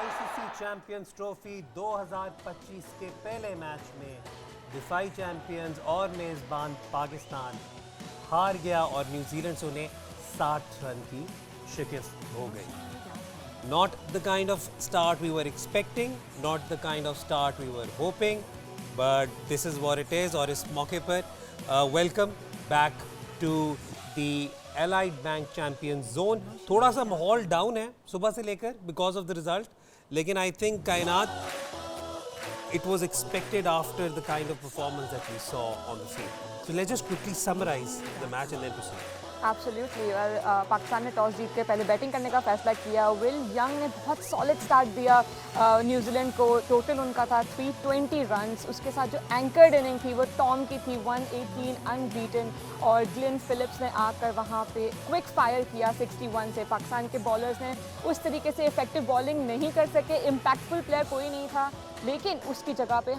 ICC champions trophy 2025 के पहले match में दिफाई चैंपियंस और मेजबान पाकिस्तान हार गया और न्यूजीलैंड से उन्हें 60 रन की शिकस्त हो गई। Not the kind of start we were expecting, not the kind of start we were hoping, but this is what it is। और इस मौके पर welcome back to the Allied Bank champion zone. थोड़ा सा माहौल डाउन है सुबह से लेकर बिकॉज ऑफ द रिजल्ट, लेकिन आई थिंक कायनात it was expected after the kind of performance that we saw on the field. So let's just quickly summarize the match and then proceed. Absolutely. Pakistan ने toss जीत के पहले batting करने का फैसला किया। Will young ने बहुत सॉलिड स्टार्ट दिया न्यूजीलैंड को। टोटल उनका था 320 रन्स। उसके साथ जो एंकर्ड इनिंग थी वो टॉम की थी 118 अनबीटन, और ग्लेन फिलिप्स ने आकर वहाँ पे क्विक फायर किया 61 से। पाकिस्तान के बॉलर्स ने उस तरीके से इफेक्टिव बॉलिंग नहीं कर सके। इम्पैक्टफुल प्लेयर कोई नहीं था, लेकिन उसकी जगह पे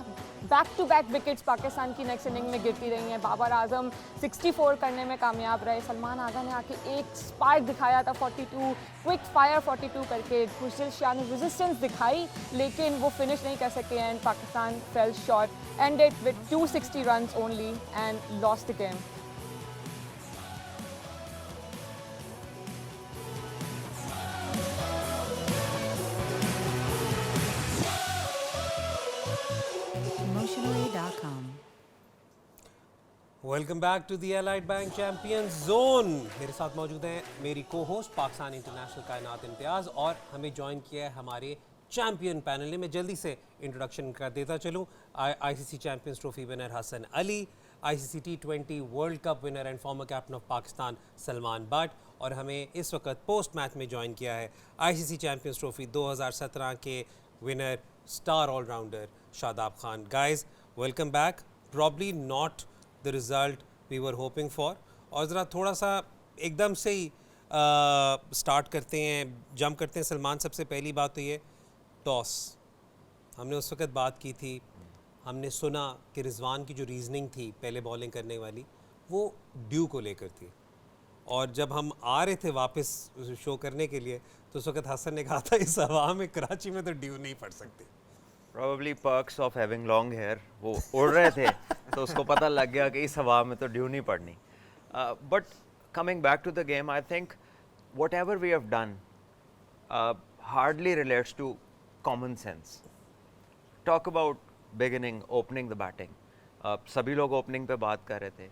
back to back wickets Pakistan की नेक्स्ट इनिंग में गिरती रही हैं। बाबर आजम 64 करने में कामयाब रहे। सलमान आगा ने आके एक स्पार्क दिखाया था 42, क्विक फायर 42 करके। खुशदिल शाह ने रेजिस्टेंस दिखाई, लेकिन वो फिनिश नहीं कर सके and Pakistan fell short. Ended with 260 runs only and lost the game. Welcome back to the Allied Bank champion zone. मेरे साथ मौजूद हैं मेरी को होस्ट पाकिस्तान इंटरनेशनल कायनात इम्तियाज़, और हमें ज्वाइन किया है हमारे चैंपियन पैनल ने। मैं जल्दी से इंट्रोडक्शन कर देता चलूँ। ICC champions trophy winner Hasan Ali, ICC T20 world cup winner and former captain of Pakistan Salman Butt, और हमें इस वक्त पोस्ट मैच में ज्वाइन किया है आईसीसी चैंपियंस ट्रॉफी 2017 के winner star all-rounder Shadab Khan. Guys welcome back. Probably not the result we were hoping for, और ज़रा थोड़ा सा एकदम से ही स्टार्ट करते हैं, जंप करते हैं। सलमान, सबसे पहली बात तो ये टॉस, हमने उस वक्त बात की थी, हमने सुना कि रिजवान की जो रीजनिंग थी पहले बॉलिंग करने वाली वो ड्यू को लेकर थी, और जब हम आ रहे थे वापस शो करने के लिए तो उस वक्त हसन ने कहा था इस हवा में कराची में तो ड्यू नहीं पड़ सकती। Probably perks of having long hair, वो उड़ रहे थे तो उसको पता लग गया कि इस हवा में तो ड्यू नहीं पड़नी। But coming back to the game, I think whatever we have done hardly relates to common sense. Talk about beginning, opening the batting. सभी लोग opening पे बात कर रहे थे।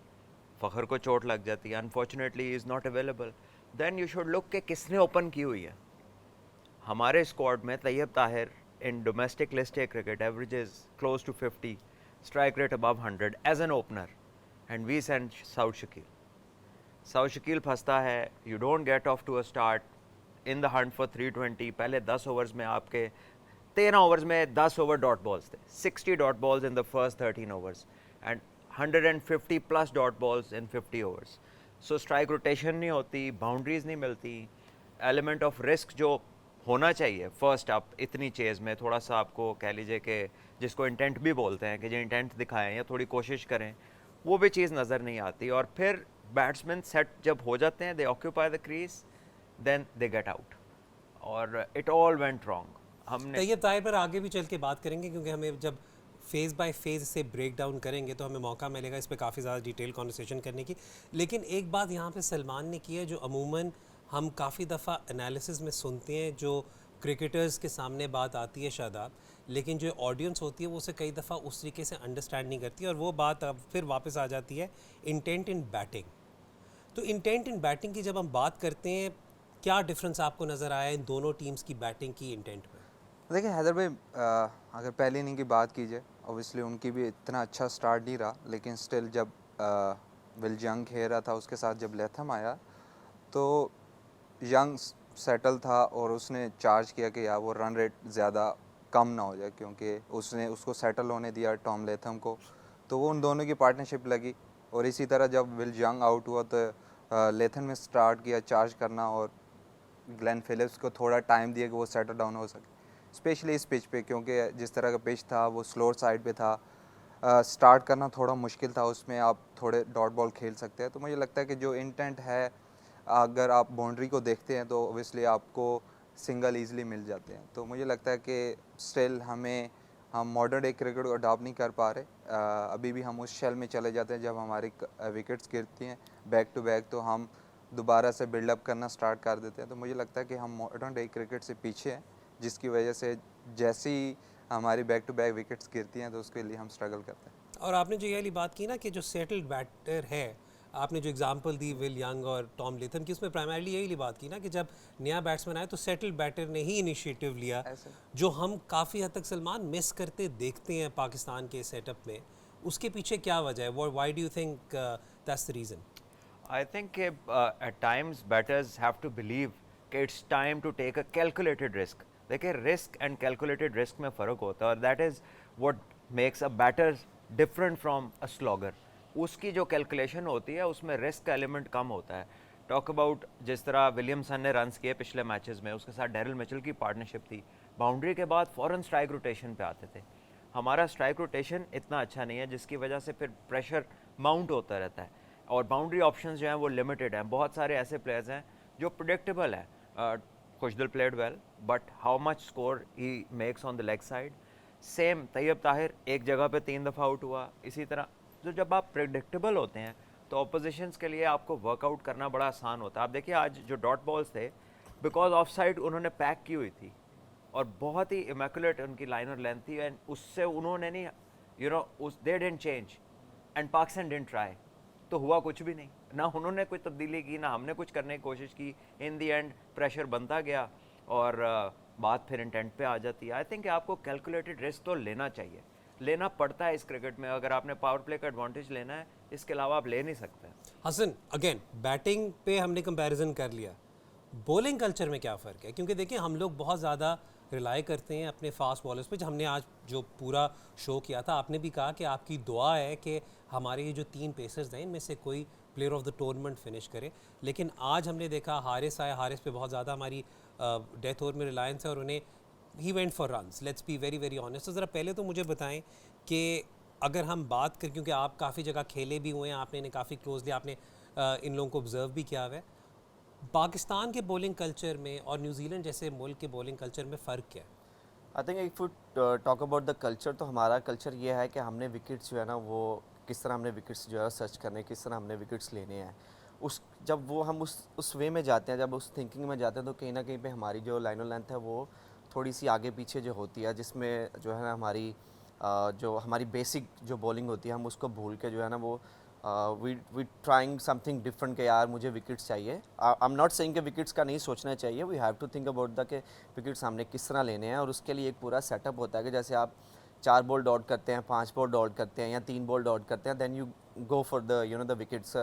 फ़खर को चोट लग जाती है, unfortunately he is not available. Then you should look कि किसने open की हुई है। हमारे स्क्वाड में Tayyab Tahir in domestic list A cricket averages close to 50, strike rate above 100 as an opener, and we send Saud Shakil. Saud Shakil फंसता है, you don't get off to a start in the hunt for 320। पहले 10 overs में आपके 13 overs में 10 over dot balls थे, 60 dot balls in the first 13 overs and 150 plus dot balls in 50 overs. So strike rotation नहीं होती, boundaries नहीं मिलती, element of risk जो होना चाहिए फर्स्ट अप इतनी चेज़ में, थोड़ा सा आपको कह लीजिए कि जिसको इंटेंट भी बोलते हैं कि जो इंटेंट दिखाएं या थोड़ी कोशिश करें, वो भी चीज़ नज़र नहीं आती। और फिर बैट्समैन सेट जब हो जाते हैं, they occupy the crease, then they get out, और इट ऑल वेंट रॉन्ग। हमने तैयब ताहिर पर आगे भी चल के बात करेंगे, क्योंकि हमें जब फेज़ बाय फेज़ से ब्रेक डाउन करेंगे तो हमें मौका मिलेगा इस पर काफ़ी ज़्यादा डिटेल कॉन्वर्सेशन करने की। लेकिन एक बात यहाँ पे सलमान ने की है जो अमूमन हम काफ़ी दफ़ा एनालिसिस में सुनते हैं, जो क्रिकेटर्स के सामने बात आती है शादाब, लेकिन जो ऑडियंस होती है वो उसे कई दफ़ा उस तरीके से अंडरस्टैंड नहीं करती, और वो बात अब फिर वापस आ जाती है इंटेंट इन बैटिंग। तो इंटेंट इन बैटिंग की जब हम बात करते हैं, क्या डिफरेंस आपको नज़र आया इन दोनों टीम्स की बैटिंग की इंटेंट में? देखिए हैदर भाई, अगर पहली इनिंग की बात की जाए, ऑब्वियसली उनकी भी इतना अच्छा स्टार्ट नहीं रहा, लेकिन स्टिल जब विल यंग खेल रहा था उसके साथ जब लेथम आया तो यंग सेटल था और उसने चार्ज किया कि यार वो रन रेट ज़्यादा कम ना हो जाए, क्योंकि उसने उसको सेटल होने दिया टॉम लेथम को, तो वो उन दोनों की पार्टनरशिप लगी। और इसी तरह जब विल यंग आउट हुआ तो लेथम ने स्टार्ट किया चार्ज करना, और ग्लेन फिलिप्स को थोड़ा टाइम दिया कि वो सेटल डाउन हो सके, स्पेशली इस पिच पे, क्योंकि जिस तरह का पिच था वो स्लोअर साइड पे था। स्टार्ट करना थोड़ा मुश्किल था, उसमें आप थोड़े डॉट बॉल खेल सकते हैं। तो मुझे लगता है कि जो इंटेंट है, अगर आप बाउंड्री को देखते हैं तो ओबियसली आपको सिंगल ईजिली मिल जाते हैं। तो मुझे लगता है कि स्टिल हम मॉडर्न डे क्रिकेट को अडॉप्ट नहीं कर पा रहे। अभी भी हम उस शेल में चले जाते हैं जब हमारी विकेट्स गिरती हैं बैक टू बैक, तो हम दोबारा से बिल्डअप करना स्टार्ट कर देते हैं। तो मुझे लगता है कि हम मॉडर्न डे क्रिकेट से पीछे हैं, जिसकी वजह से जैसे ही हमारी बैक टू बैक विकेट्स गिरती हैं तो उसके लिए हम स्ट्रगल करते हैं। और आपने जो ये वाली बात की ना कि जो सेटल्ड बैटर है, आपने जो एग्जांपल दी विल यंग और टॉम लेथम की, उसमें प्राइमरली यही बात की ना कि जब नया बैट्समैन आया तो सेटल्ड बैटर ने ही इनिशिएटिव लिया, ऐसे। जो हम काफ़ी हद तक सलमान मिस करते देखते हैं पाकिस्तान के सेटअप में। उसके पीछे क्या वजह है? Why do you think that's the reason? I think at times batters have to believe कि it's time to take a calculated risk. देखिए risk and calculated risk में फ़र्क होता है, और that is what makes a batter different from a slogger. उसकी जो calculation होती है उसमें रिस्क का एलिमेंट कम होता है। टॉक अबाउट जिस तरह विलियमसन ने रन्स किए पिछले मैचेस में, उसके साथ डेरिल मिचेल की पार्टनरशिप थी, बाउंड्री के बाद फ़ौरन स्ट्राइक रोटेशन पे आते थे। हमारा स्ट्राइक रोटेशन इतना अच्छा नहीं है, जिसकी वजह से फिर प्रेशर माउंट होता रहता है, और बाउंड्री ऑप्शंस जो हैं वो लिमिटेड हैं। बहुत सारे ऐसे प्लेयर्स हैं जो प्रिडिक्टेबल हैं। Khushdil played well, but how much score he makes on the leg side. Same Tayyab Tahir एक जगह पे 3 दफ़ा आउट हुआ। इसी तरह तो जब आप प्रिडिक्टेबल होते हैं तो ऑपोजिशंस के लिए आपको वर्कआउट करना बड़ा आसान होता है। आप देखिए आज जो डॉट बॉल्स थे, बिकॉज ऑफ साइड उन्होंने पैक की हुई थी और बहुत ही इमेकुलेट उनकी लाइन और लेंथ थी, एंड उससे उन्होंने नहीं उस they didn't change and Pakistan didn't try, तो हुआ कुछ भी नहीं। ना उन्होंने कोई तब्दीली की, ना हमने कुछ करने की कोशिश की। इन दी एंड प्रेशर बनता गया और बात फिर इंटेंट पे आ जाती है। आई थिंक आपको कैलकुलेटेड रिस्क तो लेना चाहिए, लेना पड़ता है इस क्रिकेट में। अगर आपने पावर प्ले का एडवांटेज लेना है, इसके अलावा आप ले नहीं सकते। हसन, अगेन बैटिंग पे हमने कंपैरिजन कर लिया, बॉलिंग कल्चर में क्या फ़र्क है? क्योंकि देखिए हम लोग बहुत ज़्यादा रिलाई करते हैं अपने फास्ट बॉलर्स पे। हमने आज जो पूरा शो किया था, आपने भी कहा कि आपकी दुआ है कि हमारे ये जो 3 पेसर्स हैं इनमें से कोई player of the tournament finish करे। लेकिन आज हमने देखा हारिस आया, हारिस पे बहुत ज़्यादा हमारी डेथ ओवर में रिलायंस है और उन्हें he went for runs. Let's be very very honest. तो ज़रा पहले तो मुझे बताएं कि अगर हम बात करें, क्योंकि आप काफ़ी जगह खेले भी हुए हैं, आपने इन्हें काफ़ी क्लोजली आपने इन लोगों को ऑब्जर्व भी किया हुआ है, पाकिस्तान के बॉलिंग कल्चर में और न्यूजीलैंड जैसे मुल्क के बॉलिंग कल्चर में फ़र्क क्या है? I think if you talk about the culture, तो हमारा कल्चर ये है कि हमने विकेट्स जो है ना, वो किस तरह हमने विकेट्स जो है सर्च करने, किस तरह हमने विकेट्स लेने हैं। जब वो हम उस वे में जाते हैं, जब उस थिंकिंग में जाते हैं, तो कहीं ना कहीं पे हमारी जो लाइन ऑफ लेंथ है वो थोड़ी सी आगे पीछे जो होती है, जिसमें जो है ना जो हमारी बेसिक जो बॉलिंग होती है, हम उसको भूल के जो है ना वो वी ट्राइंग समथिंग डिफरेंट के यार मुझे विकेट्स चाहिए। आई एम नॉट सेइंग कि विकेट्स का नहीं सोचना चाहिए, we have to think about the के विकेट्स हमने किस तरह लेने हैं, और उसके लिए एक पूरा सेटअप होता है कि जैसे आप 4 बॉल डॉट करते हैं, 5 बॉल डॉट करते हैं या 3 बॉल डॉट करते हैं, then you go for the the wickets.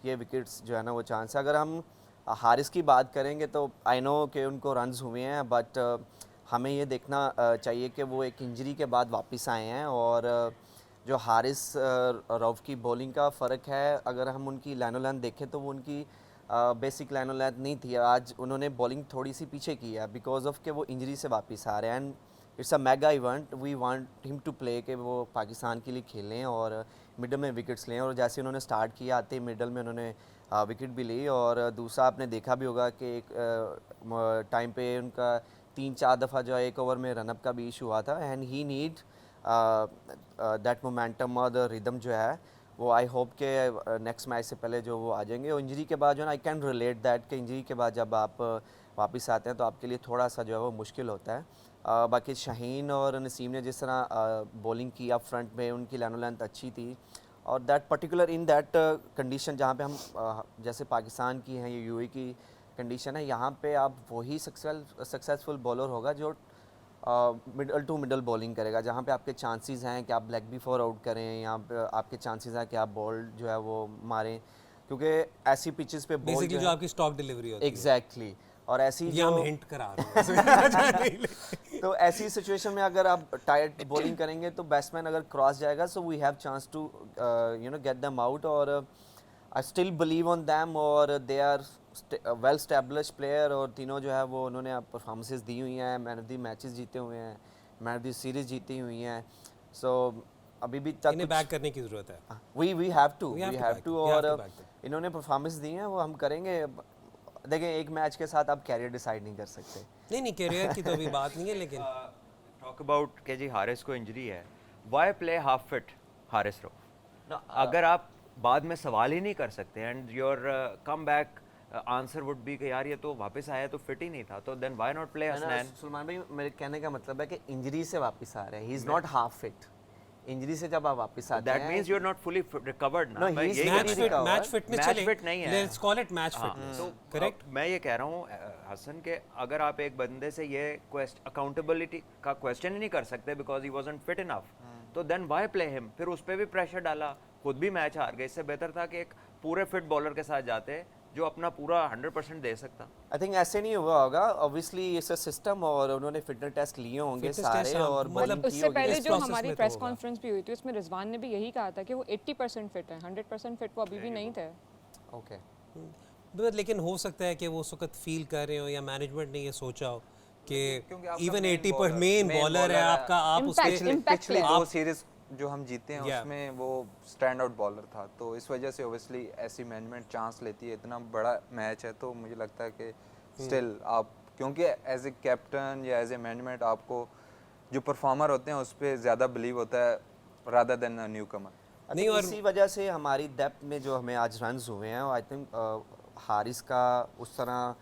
ये विकेट्स जो है ना वो चांस है। अगर हम हारिस की बात करेंगे तो आई नो कि उनको रन्स हुए हैं, बट हमें ये देखना चाहिए कि वो एक इंजरी के बाद वापस आए हैं, और जो हारिस रऊफ की बॉलिंग का फ़र्क है, अगर हम उनकी लाइन ऑफ लेंथ देखें तो वो उनकी बेसिक लाइन ऑफ लेंथ नहीं थी। आज उन्होंने बॉलिंग थोड़ी सी पीछे की है बिकॉज ऑफ कि वो इंजरी से वापस आ रहे हैं, and it's a mega event, we want him to play कि वो पाकिस्तान के लिए खेलें और मिडल में विकेट्स लें। और जैसे उन्होंने स्टार्ट किया, आते मिडल में उन्होंने विकेट भी ली, और दूसरा आपने देखा भी होगा कि एक टाइम पे उनका 3-4 दफ़ा जो है एक ओवर में रनअप का भी इशू हुआ था, and he need that momentum और द रिदम जो है वो आई होप के नेक्स्ट मैच से पहले जो वो आ जाएंगे। और इंजरी के बाद जो है आई कैन रिलेट दैट कि इंजरी के बाद जब आप वापस आते हैं तो आपके लिए थोड़ा सा जो है वो मुश्किल होता है। बाकी शाहीन और नसीम ने जिस तरह बॉलिंग की अप फ्रंट में, उनकी लाइन ऑफ लेंथ अच्छी थी, और that particular in that condition जहाँ पे हम जैसे पाकिस्तान की हैं, ये यूएई की कंडीशन है, यहाँ पे आप वही सक्सेसफुल बॉलर होगा जो मिडल टू मिडल बॉलिंग करेगा, जहाँ पे आपके चांसेस हैं कि आप लेग बिफोर आउट करें, यहाँ पे आपके चांसेस हैं कि आप बॉल जो है वो मारें, क्योंकि ऐसी पिचेस पे बॉल बेसिकली जो आपकी स्टॉक डिलीवरी होती है। एग्जैक्टली, और ऐसी ये जो हम हिंट करा रहे हैं। तो ऐसी सिचुएशन में अगर आप टाइट बॉलिंग करेंगे तो बैट्समैन अगर क्रॉस जाएगा, so we have chance to get them out, और I still believe on them, और they are well establish player, और तीनों जो है वो उन्होंने परफॉर्मेंसेस दी हुई हैं, मैन ऑफ द मैचेस जीते हुए हैं, मैन ऑफ द सीरीज जीती हुई हैं। सो अभी भी तक इन्हें बैक करने की ज़रूरत है। We have to We have to back them. We have और to back them. इन्होंने परफॉर्मेंस दी हैं, वो हम करेंगे। देखें एक मैच के साथ आप कैरियर डिसाइड नहीं कर सकते। नहीं करियर की तो अभी बात नहीं है, लेकिन टॉक अबाउट के जी हारिस को इंजरी है, why play half fit Haris Rauf? अगर आप बाद में सवाल ही नहीं कर सकते and your come back answer would be कि यार ये तो वापस आया तो फिट ही नहीं था, तो then why not play Hasnain? Salman भाई मेरे कहने का मतलब है कि इंजरी से वापस आ रहे हैं, he is not half fit. Injury से जब आप वापस आते दैट हैं means you are not fully recovered ना। No, मैं he is यही match fully fit, recovered. Match fitness Match चले, fit नहीं है। Let's call it match fitness. तो करेक्ट। मैं ये कह रहा हूँ हसन के अगर आप एक बंदे से ये अकाउंटेबिलिटी का क्वेश्चन ही नहीं कर सकते because he wasn't fit enough, तो देन व्हाई प्ले हिम? फिर उस पर भी प्रेशर डाला, खुद भी मैच हार गए। इससे बेहतर था कि एक पूरे फिट बॉलर के साथ जाते जो अपना पूरा 100% दे सकता। आई थिंक ऐसे नहीं हुआ होगा, ऑब्वियसली इट्स अ सिस्टम और उन्होंने फिटनेस टेस्ट लिए होंगे Fitness सारे test, हाँ, और मतलब बॉलिंग की उससे होगी। पहले इस जो process हमारी में तो प्रेस होगा। कॉन्फ्रेंस भी हुई थी उसमें रिजवान ने भी यही कहा था कि वो 80% फिट है, 100% फिट वो अभी भी नहीं थे। ओके बट लेकिन हो सकता है कि वो उस वक्त फील कर रहे हो या मैनेजमेंट ने ये सोचा हो कि क्योंकि आपका even main 80 bowler- main main bowler है bowler है। आपका, आप Impact, उसके impact पिछली player। दो सीरीज जो हम जीते हैं Yeah. उसमें वो स्टैंड आउट बॉलर था, तो इस वजह से ओबियसली ऐसी मैनेजमेंट चांस लेती है। इतना बड़ा मैच है तो मुझे लगता है कि स्टिल आप, क्योंकि एज ए कैप्टन या एज ए मैनेजमेंट आपको जो परफॉर्मर होते हैं उस पर ज़्यादा बिलीव होता है रादर देन न्यू कमर। नहीं, और इसी वजह से हमारी डेप्थ में जो हमें आज रन्स हुए हैं, आई थिंक हारिस का उस तरह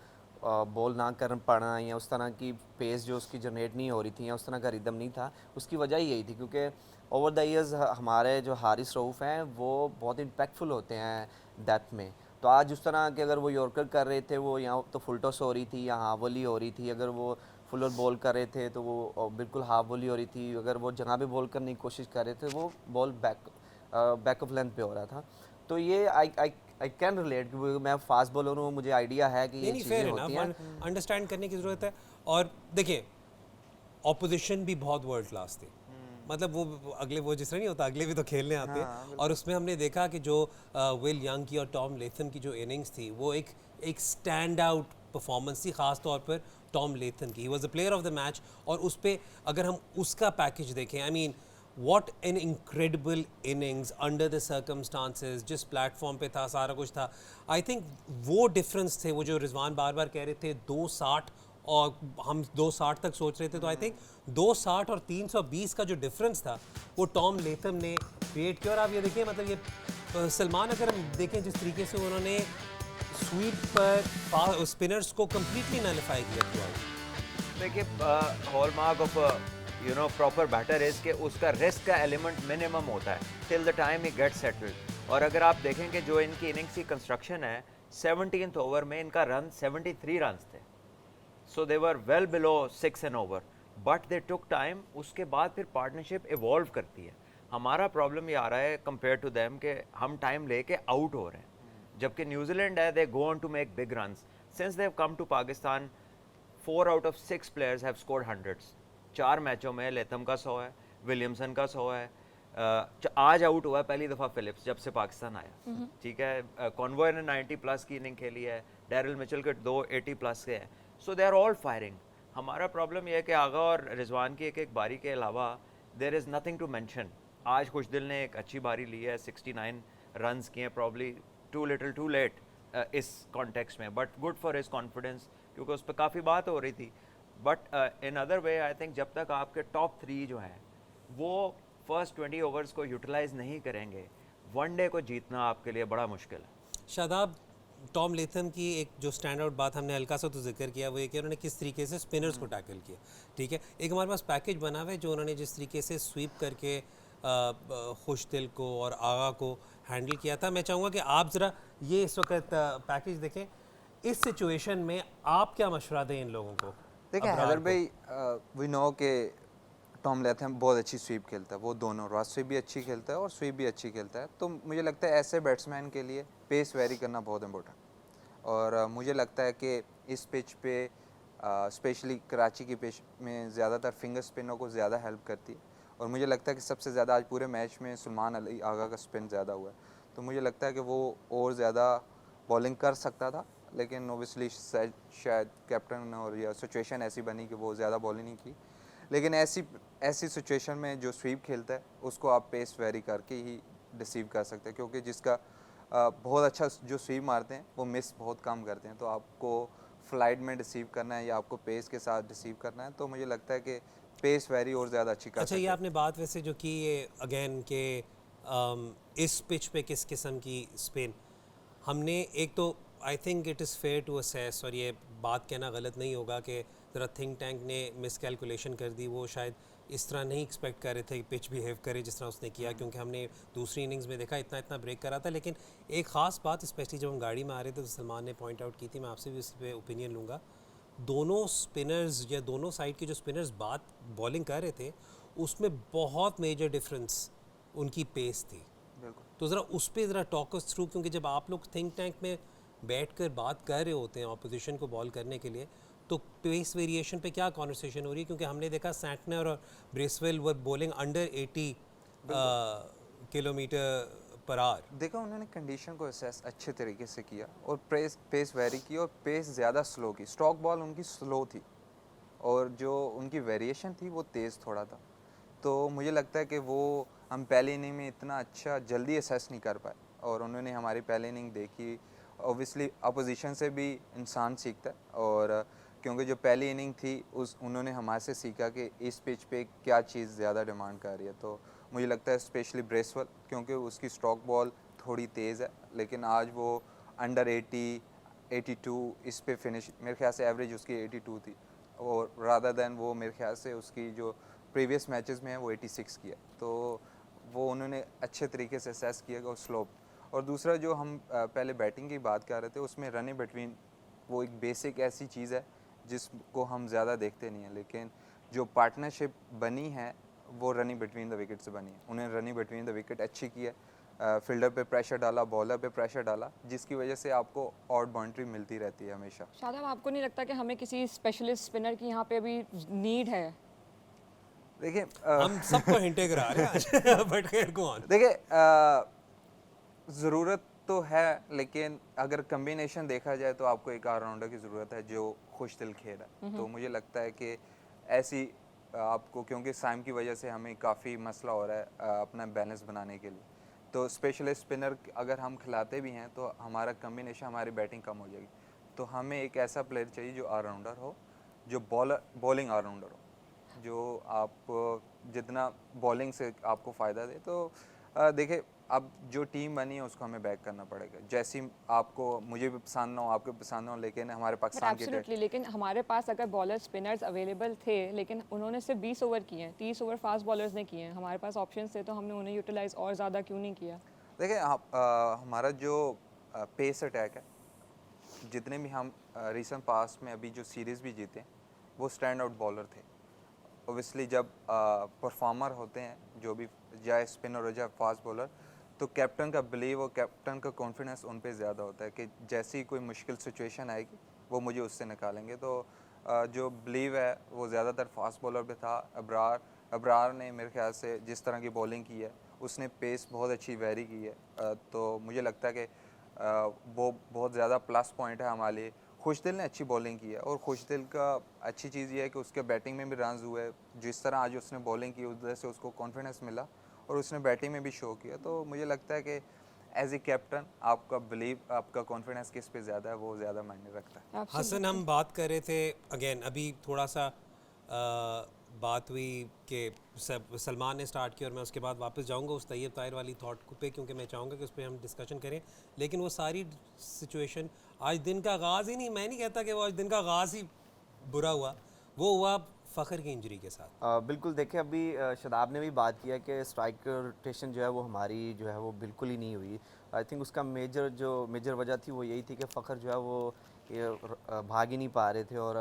बॉल ना कर पाना या उस तरह की पेस जो उसकी जनरेट नहीं हो रही थी या उस तरह का रिदम नहीं था, उसकी वजह ही यही थी क्योंकि ओवर द ईयर्स हमारे जो हारिस रऊफ़ हैं वो बहुत इम्पैक्टफुल होते हैं डेप्थ में। तो आज उस तरह के अगर वो यॉर्कर कर रहे थे, वो यहाँ तो फुल टॉस हो रही थी या हाफ वॉली हो रही थी, अगर वो फुल और बॉल कर रहे थे तो वो बिल्कुल हाफ वॉली हो रही थी, अगर वो जहाँ पे बॉल करने की कोशिश कर रहे थे वो बॉल बैक ऑफ लेंथ पे हो रहा था। तो ये आई कैन रिलेट, क्योंकि मैं फास्ट बॉलर हूँ, मुझे आइडिया है कि ये नहीं चीज़ें फेयर होती हैं। इनफ, अंडरस्टैंड करने की ज़रूरत है। और देखिए ऑपोजिशन भी बहुत वर्ल्ड क्लास थी, मतलब वो अगले वो जिस तरह नहीं होता अगले भी तो खेलने आते हैं। और उसमें हमने देखा कि जो विल यंग की और टॉम लेथम की जो इनिंग्स थी वो एक स्टैंड आउट परफॉर्मेंस थी, ख़ास तौर पर टॉम लेथम की। He was the player of the match. और उस पर अगर हम उसका पैकेज देखें, I mean what an incredible innings under the circumstances, जिस प्लेटफॉर्म पे था सारा कुछ था। आई थिंक वो डिफरेंस थे, वो जो रिजवान बार बार कह रहे थे 260 और हम 260 तक सोच रहे थे, तो आई थिंक 260 और 320 का जो डिफरेंस था वो टॉम लेथम ने क्रिएट किया। और आप ये देखिए, मतलब ये सलमान, अगर हम देखें जिस तरीके से उन्होंने स्वीप पर स्पिनर्स को कम्प्लीटली नलिफाई किया थ्रू। देखिए hallmark of you know proper batter is कि उसका रिस्क का एलिमेंट मिनिमम होता है till the time he get settled. और अगर आप देखें कि जो इनकी इनिंग्स की कंस्ट्रक्शन है, 17th ओवर में इनका रन 73 रन्स थे, so they were well below 6 an over, but they took time. उसके बाद फिर पार्टनरशिप इवॉल्व करती है। हमारा प्रॉब्लम ये आ रहा है कंपेयर टू देम कि हम टाइम लेके आउट हो रहे हैं, जबकि न्यूजीलैंड है they go on to make big runs. Since they have come to Pakistan 4 out of 6 players have scored hundreds. 4 मैचों में लेथम का 100 है, विलियमसन का 100 है, आज आउट हुआ है पहली दफ़ा फिलिप्स जब से पाकिस्तान आया, ठीक है। कॉन्वॉय ने 90 प्लस की इनिंग खेली है, डैरिल मिचेल के 2 80 प्लस के हैं, सो दे आर ऑल फायरिंग। हमारा प्रॉब्लम यह है कि आगा और रिजवान की एक बारी के अलावा there is nothing to mention. आज खुशदिल ने एक अच्छी बारी ली है, 69 रन्स किए, probably too little too late इस कॉन्टेक्स्ट में, but good for his confidence क्योंकि उस पर काफ़ी बात हो रही थी। But in other way I think जब तक आपके टॉप 3 जो हैं वो फर्स्ट 20 ओवर्स को यूटिलाइज नहीं करेंगे, वनडे को जीतना आपके लिए बड़ा मुश्किल है। शादाब, टॉम लेथम की एक जो स्टैंड आउट बात हमने हल्का सा तो जिक्र किया, वो ये कि उन्होंने किस तरीके से स्पिनर्स को टैकल किया, ठीक है। एक हमारे पास पैकेज बना हुआ है जो उन्होंने जिस तरीके से स्वीप करके खुशदिल को और आगा को हैंडल किया था। मैं चाहूँगा कि आप ज़रा ये इस वक्त पैकेज देखें, इस सिचुएशन में आप क्या मशवरा दें इन लोगों को? देखिए अबरार हैदर को। भाई, वी नो कि टॉम लेथम बहुत अच्छी स्वीप खेलता है, वो दोनों रॉस स्वीप भी अच्छी खेलता है और स्वीप भी अच्छी खेलता है। तो मुझे लगता है ऐसे बैट्समैन के लिए पेस वेरी करना बहुत इंपॉर्टेंट। और मुझे लगता है कि इस पिच पे स्पेशली कराची की पिच में ज़्यादातर फिंगर स्पिनों को ज़्यादा हेल्प करती है। और मुझे लगता है कि सबसे ज़्यादा आज पूरे मैच में सुलेमान अली आगा का स्पिन ज़्यादा हुआ है, तो मुझे लगता है कि वो और ज़्यादा बॉलिंग कर सकता था, लेकिन ओबियसली शायद कैप्टन और या सिचुएशन ऐसी बनी कि वो ज़्यादा बॉलिंग नहीं की। लेकिन ऐसी सिचुएशन में जो स्वीप खेलता है उसको आप पेस वेरी करके ही डिसीव कर सकते हैं, क्योंकि जिसका बहुत अच्छा जो स्वीप मारते हैं वो मिस बहुत कम करते हैं। तो आपको फ्लाइट में रिसीव करना है या आपको पेस के साथ रिसीव करना है, तो मुझे लगता है कि पेस वेरी और ज़्यादा अच्छी कर अच्छा, सकते ये हैं। आपने बात वैसे जो की ये अगेन के इस पिच पे किस किस्म की स्पिन हमने एक तो I think it is fair to assess, और ये बात कहना गलत नहीं होगा कि ज़रा थिंक टैंक ने मिस कैलकुलेशन कर दी, वो शायद इस तरह नहीं एक्सपेक्ट कर रहे थे कि पिच बिहेव करे जिस तरह उसने किया, क्योंकि हमने दूसरी इनिंग्स में देखा इतना इतना ब्रेक करा था। लेकिन एक ख़ास बात स्पेशली जब हम गाड़ी में आ रहे थे तो सलमान ने पॉइंट आउट की थी, मैं आपसे भी उस पर ओपिनियन लूँगा। दोनों स्पिनर्स या दोनों साइड के जो स्पिनर्स बात बॉलिंग कर रहे थे उसमें बहुत मेजर डिफरेंस उनकी पेस थी। बिल्कुल। तो ज़रा उस पर ज़रा टॉक अस थ्रू, क्योंकि जब आप लोग थिंक टैंक में बैठ कर बात कर रहे होते हैं ऑपोजिशन को बॉल करने के लिए, तो पेस वेरिएशन पे क्या कॉन्वर्सेशन हो रही है? क्योंकि हमने देखा सैंटनर और Bracewell were bowling under 80 kilometre per hour. देखा उन्होंने कंडीशन को असेस अच्छे तरीके से किया और पेस वेरी की और पेस ज़्यादा स्लो की। स्ट्रोक बॉल उनकी स्लो थी और जो उनकी वेरिएशन थी वो तेज़ थोड़ा था। तो मुझे लगता है कि वो हम पहली इनिंग में इतना अच्छा जल्दी असेस नहीं कर पाए और उन्होंने हमारी पहली इनिंग देखी। ऑब्वियसली अपोजिशन से भी इंसान सीखता है, और क्योंकि जो पहली इनिंग थी उस उन्होंने हमारे से सीखा कि इस पिच पे क्या चीज़ ज़्यादा डिमांड कर रही है। तो मुझे लगता है स्पेशली ब्रेसवेल, क्योंकि उसकी स्ट्रोक बॉल थोड़ी तेज़ है, लेकिन आज वो अंडर 80 82 इस पे फिनिश, मेरे ख्याल से एवरेज उसकी 82 थी, और रादर दैन वो मेरे ख्याल से उसकी जो प्रीवियस मैचेस में है वो 86 किया। तो वो उन्होंने अच्छे तरीके से असेस किया और स्लोप। और दूसरा जो हम पहले बैटिंग की बात कर रहे थे उसमें रन इन बिटवीन वो एक बेसिक ऐसी चीज़ है जिसको हम ज़्यादा देखते नहीं हैं, लेकिन जो पार्टनरशिप बनी है वो run in between the wicket से बनी है। उन्होंने run in between the wicket अच्छी की है, फील्डर पे प्रेशर डाला, बॉलर पे प्रेशर डाला, जिसकी वजह से आपको आउट बाउंड्री मिलती रहती है हमेशा। शादाब, आपको नहीं लगता कि हमें किसी स्पेशलिस्ट स्पिनर की यहाँ पे अभी नीड है? देखिए हम सबको हिंटे करा रहे हैं आज बट खैर गो ऑन। देखिए ज़रूरत तो है, लेकिन अगर कम्बिनेशन देखा जाए तो आपको एक ऑलराउंडर की ज़रूरत है जो खुश दिल खेल है। तो मुझे लगता है कि ऐसी आपको, क्योंकि साइम की वजह से हमें काफ़ी मसला हो रहा है अपना बैलेंस बनाने के लिए, तो स्पेशलिस्ट स्पिनर अगर हम खिलाते भी हैं तो हमारा कम्बिनेशन, हमारी बैटिंग कम हो जाएगी। तो हमें एक ऐसा प्लेयर चाहिए जो ऑलराउंडर हो, जो बॉलिंग ऑलराउंडर हो, जो आप जितना बॉलिंग से आपको फ़ायदा दे। तो देखिए अब जो टीम बनी है उसको हमें बैक करना पड़ेगा। जैसी आपको, मुझे भी पसंद ना हो, आपको पसंद ना हो, लेकिन हमारे पाकिस्तान की एब्सोल्युटली, लेकिन हमारे पास अगर बॉलर स्पिनर्स अवेलेबल थे, लेकिन उन्होंने सिर्फ 20 ओवर किए हैं, 30 ओवर फास्ट बॉलर्स ने किए हैं। हमारे पास ऑप्शंस थे तो हमने उन्हें यूटिलाइज और ज़्यादा क्यों नहीं किया? देखिए हमारा जो पेस अटैक है, जितने भी हम रिसेंट पास्ट में अभी जो सीरीज़ भी जीते वो स्टैंड आउट बॉलर थे। ओबियसली जब परफॉर्मर होते हैं, जो भी चाहे स्पिनर हो चाहे फास्ट बॉलर, तो कैप्टन का बिलीव और कैप्टन का कॉन्फिडेंस उन पे ज़्यादा होता है कि जैसी कोई मुश्किल सिचुएशन आएगी वो मुझे उससे निकालेंगे। तो जो बिलीव है वो ज़्यादातर फास्ट बॉलर पे था। अबरार ने मेरे ख्याल से जिस तरह की बॉलिंग की है, उसने पेस बहुत अच्छी वेरी की है। तो मुझे लगता है कि वो बहुत ज़्यादा प्लस पॉइंट है हमारे लिए। खुशदिल ने अच्छी बॉलिंग की है, और खुशदिल का अच्छी चीज़ ये है कि उसके बैटिंग में भी रन्स हुए। जिस तरह आज उसने बॉलिंग की उस वजह से उसको कॉन्फिडेंस मिला और उसने बैटिंग में भी शो किया। तो मुझे लगता है कि एज ए कैप्टन आपका बिलीव, आपका कॉन्फिडेंस किस पे ज़्यादा है वो ज़्यादा मायने रखता है। हसन, हम बात कर रहे थे अगेन, अभी थोड़ा सा बात हुई कि सलमान ने स्टार्ट किया और मैं उसके बाद वापस जाऊंगा उस तैयब ताहिर वाली थॉट पे, क्योंकि मैं चाहूँगा कि उस पर हम डिस्कशन करें। लेकिन वो सारी सिचुएशन, आज दिन का आगाज़ ही नहीं, मैं नहीं कहता कि वो आज दिन का आगाज़ ही बुरा हुआ, वो हुआ फ़खर की इंजरी के साथ। बिल्कुल, देखिए अभी शादाब ने भी बात किया कि स्ट्राइक रोटेशन जो है वो हमारी जो है वो बिल्कुल ही नहीं हुई। आई थिंक उसका मेजर वजह थी वो यही थी कि फ़खर जो है वो भाग ही नहीं पा रहे थे और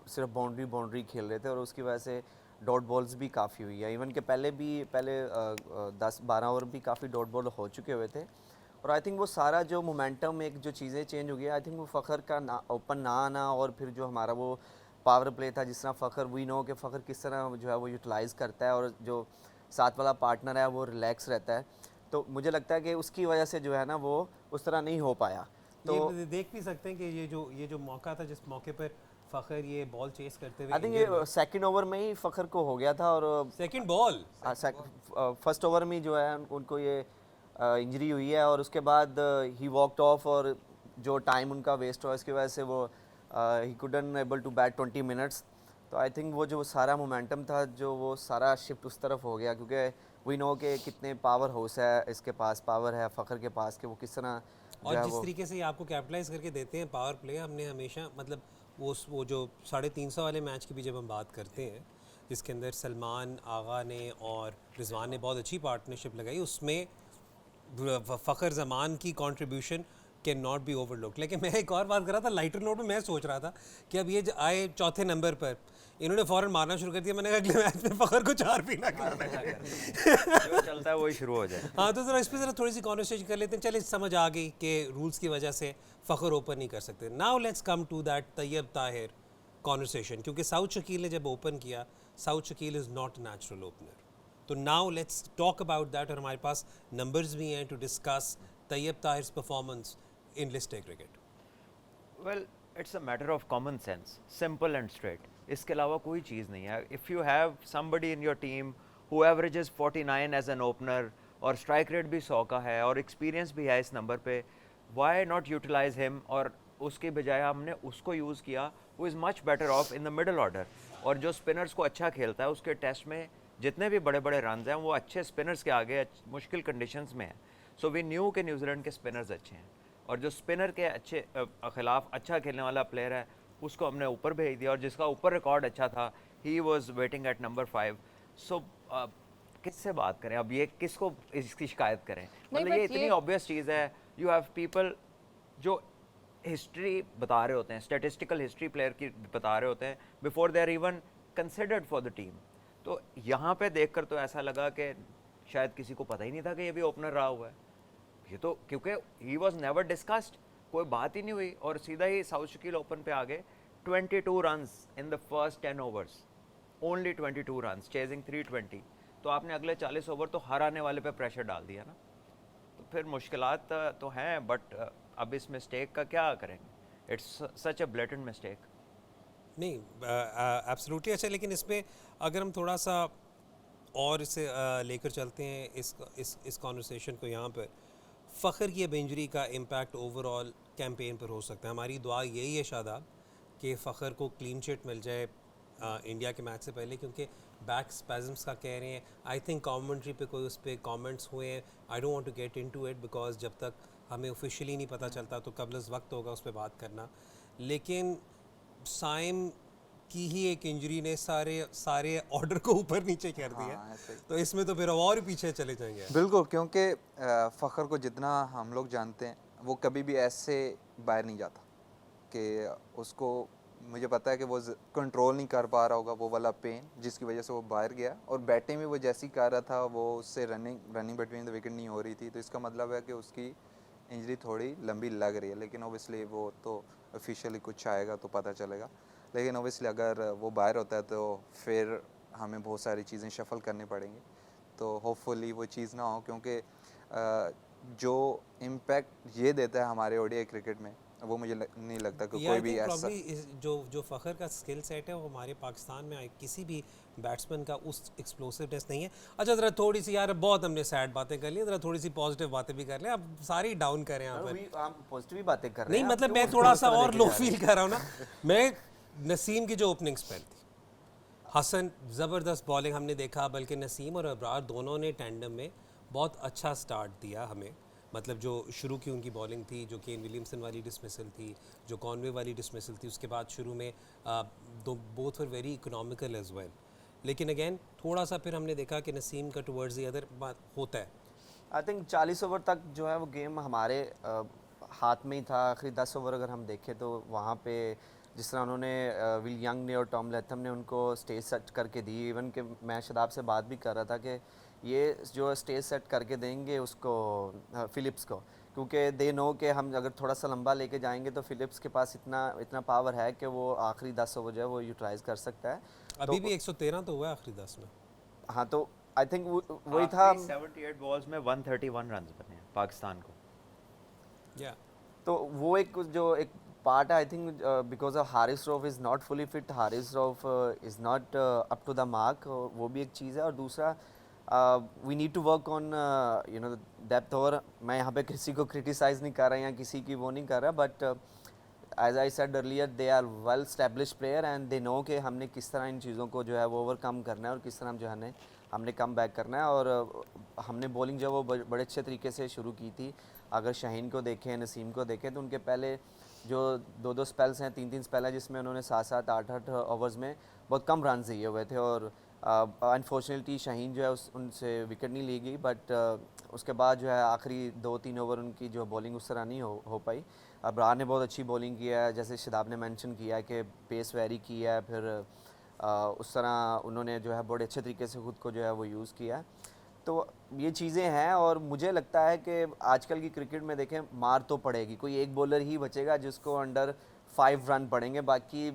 सिर्फ बाउंड्री खेल रहे थे, और उसकी वजह से डॉट बॉल्स भी काफ़ी हुई है। इवन के पहले 10-12 ओवर भी काफ़ी डॉट बॉल हो चुके हुए थे, और आई थिंक वो सारा जो मोमेंटम, एक जो चीज़ें चेंज हो गई, आई थिंक वो फ़खर का ओपन ना आना, और फिर जो हमारा वो पावर प्ले था, जिस तरह फ़खर, वी नो कि फ़खर किस तरह जो है वो यूटिलाइज़ करता है, और जो साथ वाला पार्टनर है वो रिलैक्स रहता है। तो मुझे लगता है कि उसकी वजह से जो है ना वो उस तरह नहीं हो पाया। तो ये देख भी सकते हैं कि ये जो मौका था, जिस मौके पर फ़खर ये बॉल चेस करते हुए, आई थिंक ये सेकंड ओवर में ही फ़खर को हो गया था, और सेकंड बॉल फर्स्ट ओवर में जो है उनको ये इंजरी हुई है और उसके बाद ही वॉकड ऑफ, और जो टाइम उनका वेस्ट हुआ इसकी वजह से वो he couldn't able to bat 20 minutes. तो आई थिंक वो जो सारा मोमेंटम था जो वो सारा शिफ्ट उस तरफ हो गया, क्योंकि वी नो के कितने पावर हाउस है, इसके पास पावर है फ़खर के पास, कि वो किस तरह जो और है जिस वो तरीके से ये आपको कैपिटलाइज करके देते हैं पावर प्ले, हमने हमेशा मतलब वो जो 350 वाले मैच की भी जब हम बात करते हैं जिसके अंदर सलमान आगा ने और रिजवान ने बहुत अच्छी पार्टनरशिप लगाई, उसमें फ़खर जमान की contribution can not be overlook. लेकिन मैं एक और बात कर रहा था लाइटर नोट में, मैं सोच रहा था कि अब ये आए चौथे नंबर पर, इन्होंने फ़ौरन मारना शुरू कर दिया। मैंने कहा अगले मैच में फ़खर को 4 भी ना करना है। जो चलता है वही शुरू हो जाए। हाँ, तो ज़रा इस पर ज़रा थोड़ी सी कॉन्वर्सेशन कर लेते हैं। चलिए समझ आ गई कि रूल्स की वजह से फ़खर ओपन नहीं कर सकते। Now let's come to that Tayyab Tahir conversation, क्योंकि साउथ शकील ने जब ओपन किया, Saud Shakeel is not natural opener. तो now let's talk about that, और हमारे पास नंबर्स भी हैं to discuss Tayyab Tahir performance in list A cricket. Well, it's a matter of common sense, simple and straight. इसके अलावा कोई चीज़ नहीं है। If you have somebody in your team who averages 49 as an opener और स्ट्राइक रेट भी 100 का है और एक्सपीरियंस भी है इस नंबर पे, व्हाई नॉट यूटिलाइज हिम? और उसके बजाय हमने उसको यूज़ किया वो is much better of in the middle order. और जो स्पिनर्स को अच्छा खेलता है उसके टेस्ट में जितने भी बड़े बड़े रन हैं वो अच्छे स्पिनर्स के आगे मुश्किल कंडीशंस में हैं। सो वी न्यू के न्यूजीलैंड के स्पिनर्स अच्छे हैं, और जो स्पिनर के अच्छे खिलाफ अच्छा खेलने वाला प्लेयर है उसको हमने ऊपर भेज दिया, और जिसका ऊपर रिकॉर्ड अच्छा था he was waiting eight number 5। सो किससे बात करें अब? ये किसको इसकी शिकायत करें? मतलब but ये इतनी ये- ऑब्वियस चीज़ है। यू हैव पीपल जो हिस्ट्री बता रहे होते हैं, स्टैटिस्टिकल हिस्ट्री प्लेयर की बता रहे होते हैं before they are even considered for the team. तो यहाँ पे देखकर तो ऐसा लगा कि शायद किसी को पता ही नहीं था कि ये भी ओपनर रहा हुआ है। ये तो क्योंकि ही वॉज नेवर डिस्कस्ड, कोई बात ही नहीं हुई, और सीधा ही साउथ शकील ओपन पे आ गए। 22 runs in the first 10 overs, only 22 runs chasing 320। तो आपने अगले 40 ओवर तो हर आने वाले पे प्रेशर डाल दिया ना। तो फिर मुश्किलात तो हैं, बट अब इस मिस्टेक का क्या करेंगे? It's such a blatant mistake. नहीं, एब्सोल्युटली। अच्छा, लेकिन इसमें अगर हम थोड़ा सा और इसे लेकर चलते हैं इस कॉन्वर्सेशन को, यहाँ पर फ़खर की अब इंजरी का इम्पैक्ट ओवरऑल कैंपेन पर हो सकता है। हमारी दुआ यही है शादाब कि फ़खर को क्लीन चिट मिल जाए इंडिया के मैच से पहले, क्योंकि बैक स्पैज़म्स का कह रहे हैं। आई थिंक कमेंट्री पे कोई उस पर कमेंट्स हुए हैं। I don't want to get into it because जब तक हमें ऑफिशियली नहीं पता चलता तो कबल वक्त होगा उस पर बात करना। लेकिन साइम की ही एक इंजरी ने सारे ऑर्डर को ऊपर नीचे कर दिया। हाँ, ऐसे ही। तो इसमें तो फिर और पीछे चले जाएंगे। बिल्कुल, क्योंकि फ़खर को जितना हम लोग जानते हैं वो कभी भी ऐसे बाहर नहीं जाता कि उसको, मुझे पता है कि वो कंट्रोल नहीं कर पा रहा होगा वो वाला पेन जिसकी वजह से वो बाहर गया, और बैटिंग में वो जैसी कर रहा था वो उससे रनिंग बिटवीन द विकेट नहीं हो रही थी। तो इसका मतलब है कि उसकी इंजरी थोड़ी लंबी लग रही है, लेकिन ओबियसली वो तो ऑफिशियली कुछ आएगा तो पता चलेगा। लेकिन ओबियसली अगर वो बाहर होता है तो फिर हमें बहुत सारी चीज़ें शफल करनी पड़ेंगी। तो होपफुली वो चीज़ ना हो, क्योंकि जो इम्पैक्ट ये देता है हमारे ओडीआई क्रिकेट में वो मुझे नहीं लगता कि कोई भी ऐसा। जो फ़खर का स्किल सेट है वो हमारे पाकिस्तान में किसी भी बैट्समैन का उस एक्सप्लोसिवनेस नहीं है। अच्छा, ज़रा थोड़ी सी, यार बहुत हमने सैड बातें कर ली, ज़रा थोड़ी सी पॉजिटिव बातें भी कर लें। अब सारी डाउन करें यहाँ पर। हम पॉजिटिव ही बातें कर रहे नहीं हैं। मतलब आप मैं क्यों थोड़ा उस सा तरह और लेके लो जा रहे हैं? फील कर रहा हूँ ना। मैं नसीम की जो ओपनिंग स्पेल थी, हसन ज़बरदस्त बॉलिंग हमने देखा, बल्कि नसीम और अबरार दोनों ने टैंडम में बहुत अच्छा स्टार्ट दिया हमें। मतलब जो शुरू की उनकी बॉलिंग थी, जो केन विलियमसन वाली डिसमिसल थी, जो कॉनवे वाली डिसमिसल थी, उसके बाद शुरू में दो both were very economical as well. लेकिन अगेन थोड़ा सा फिर हमने देखा कि नसीम का टुवर्ड्स द अदर बात होता है। आई थिंक 40 ओवर तक जो है वो गेम हमारे हाथ में ही था। आखिरी 10 ओवर अगर हम देखें तो वहाँ पे जिस तरह उन्होंने विल यंग ने और टॉम लैथम ने उनको स्टेज सेट करके दी। इवन कि मैं शदाब से बात भी कर रहा था कि ये जो स्टेज सेट करके देंगे उसको फ़िलिप्स को, क्योंकि दे नो कि हम अगर थोड़ा सा लंबा लेके जाएंगे तो फ़िलिप्स के पास इतना पावर है कि वो आखिरी 10 ओवर जो है वो यूटिलाइज़ कर सकता है। अभी भी 113 तो हुआ है आखिरी 10 में। हाँ, तो आई थिंक वही था। 78 बॉल्स में 131 रन बने हैं पाकिस्तान को। या तो वो एक पार्ट है। I think because of Haris Rauf is not fully fit, Haris Rauf is not up to the mark, वो भी एक चीज़ है। और दूसरा we need to work on you know depth. और मैं यहाँ पे किसी को क्रिटिसाइज़ नहीं कर रहा या किसी की वो नहीं कर रहा, but as I said earlier they are well establish player and they know कि हमने किस तरह इन चीज़ों को जो है वो ओवरकम करना है और किस तरह जो है हमने कम बैक करना है। और हमने बॉलिंग जो है वो बड़े अच्छे तरीके से शुरू की थी। अगर शाहीन को देखें, नसीम को देखें, तो उनके पहले जो 2-2 स्पेल्स हैं, 3-3 स्पेल है, जिसमें उन्होंने 7-7, 8-8 ओवर्स में बहुत कम रन दिए हुए थे। और अनफॉर्चुनेटली शाहीन जो है उनसे विकेट नहीं ली गई, बट उसके बाद जो है आखिरी 2-3 ओवर उनकी जो बॉलिंग उस तरह नहीं हो पाई। अब्रार ने बहुत अच्छी बॉलिंग किया है, जैसे शादाब ने मेंशन किया है कि पेस वेरी किया है, फिर उस तरह उन्होंने जो है बड़े अच्छे तरीके से ख़ुद को जो है वो यूज़ किया है। तो ये चीज़ें हैं और मुझे लगता है कि आजकल की क्रिकेट में देखें मार तो पड़ेगी, कोई एक बॉलर ही बचेगा जिसको अंडर 5 रन पड़ेंगे, बाकी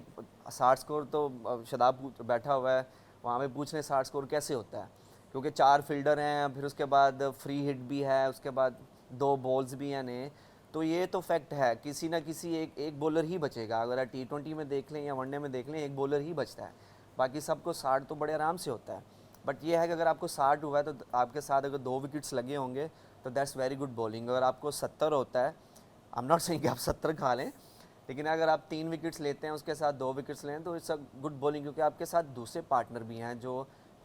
60 स्कोर तो शादाब बैठा हुआ है वहाँ पे पूछ रहे 60 स्कोर कैसे होता है, क्योंकि 4 फील्डर हैं, फिर उसके बाद फ्री हिट भी है, उसके बाद 2 बॉल्स भी हैं ने। तो ये तो फैक्ट है, किसी ना किसी एक बॉलर ही बचेगा। अगर आप T20 में देख लें या वनडे में देख लें, एक बॉलर ही बचता है, बाकी सबको 60 तो बड़े आराम से होता है। बट ये है कि अगर आपको 60 हुआ है तो आपके साथ अगर 2 विकेट्स लगे होंगे तो दैट्स वेरी गुड बॉलिंग। अगर आपको 70 होता है, आई एम नॉट सेइंग कि आप 70 खा लें, लेकिन अगर आप 3 विकेट्स लेते हैं उसके साथ 2 विकेट्स लें तो इट्स अ गुड बॉलिंग, क्योंकि आपके साथ दूसरे पार्टनर भी हैं जो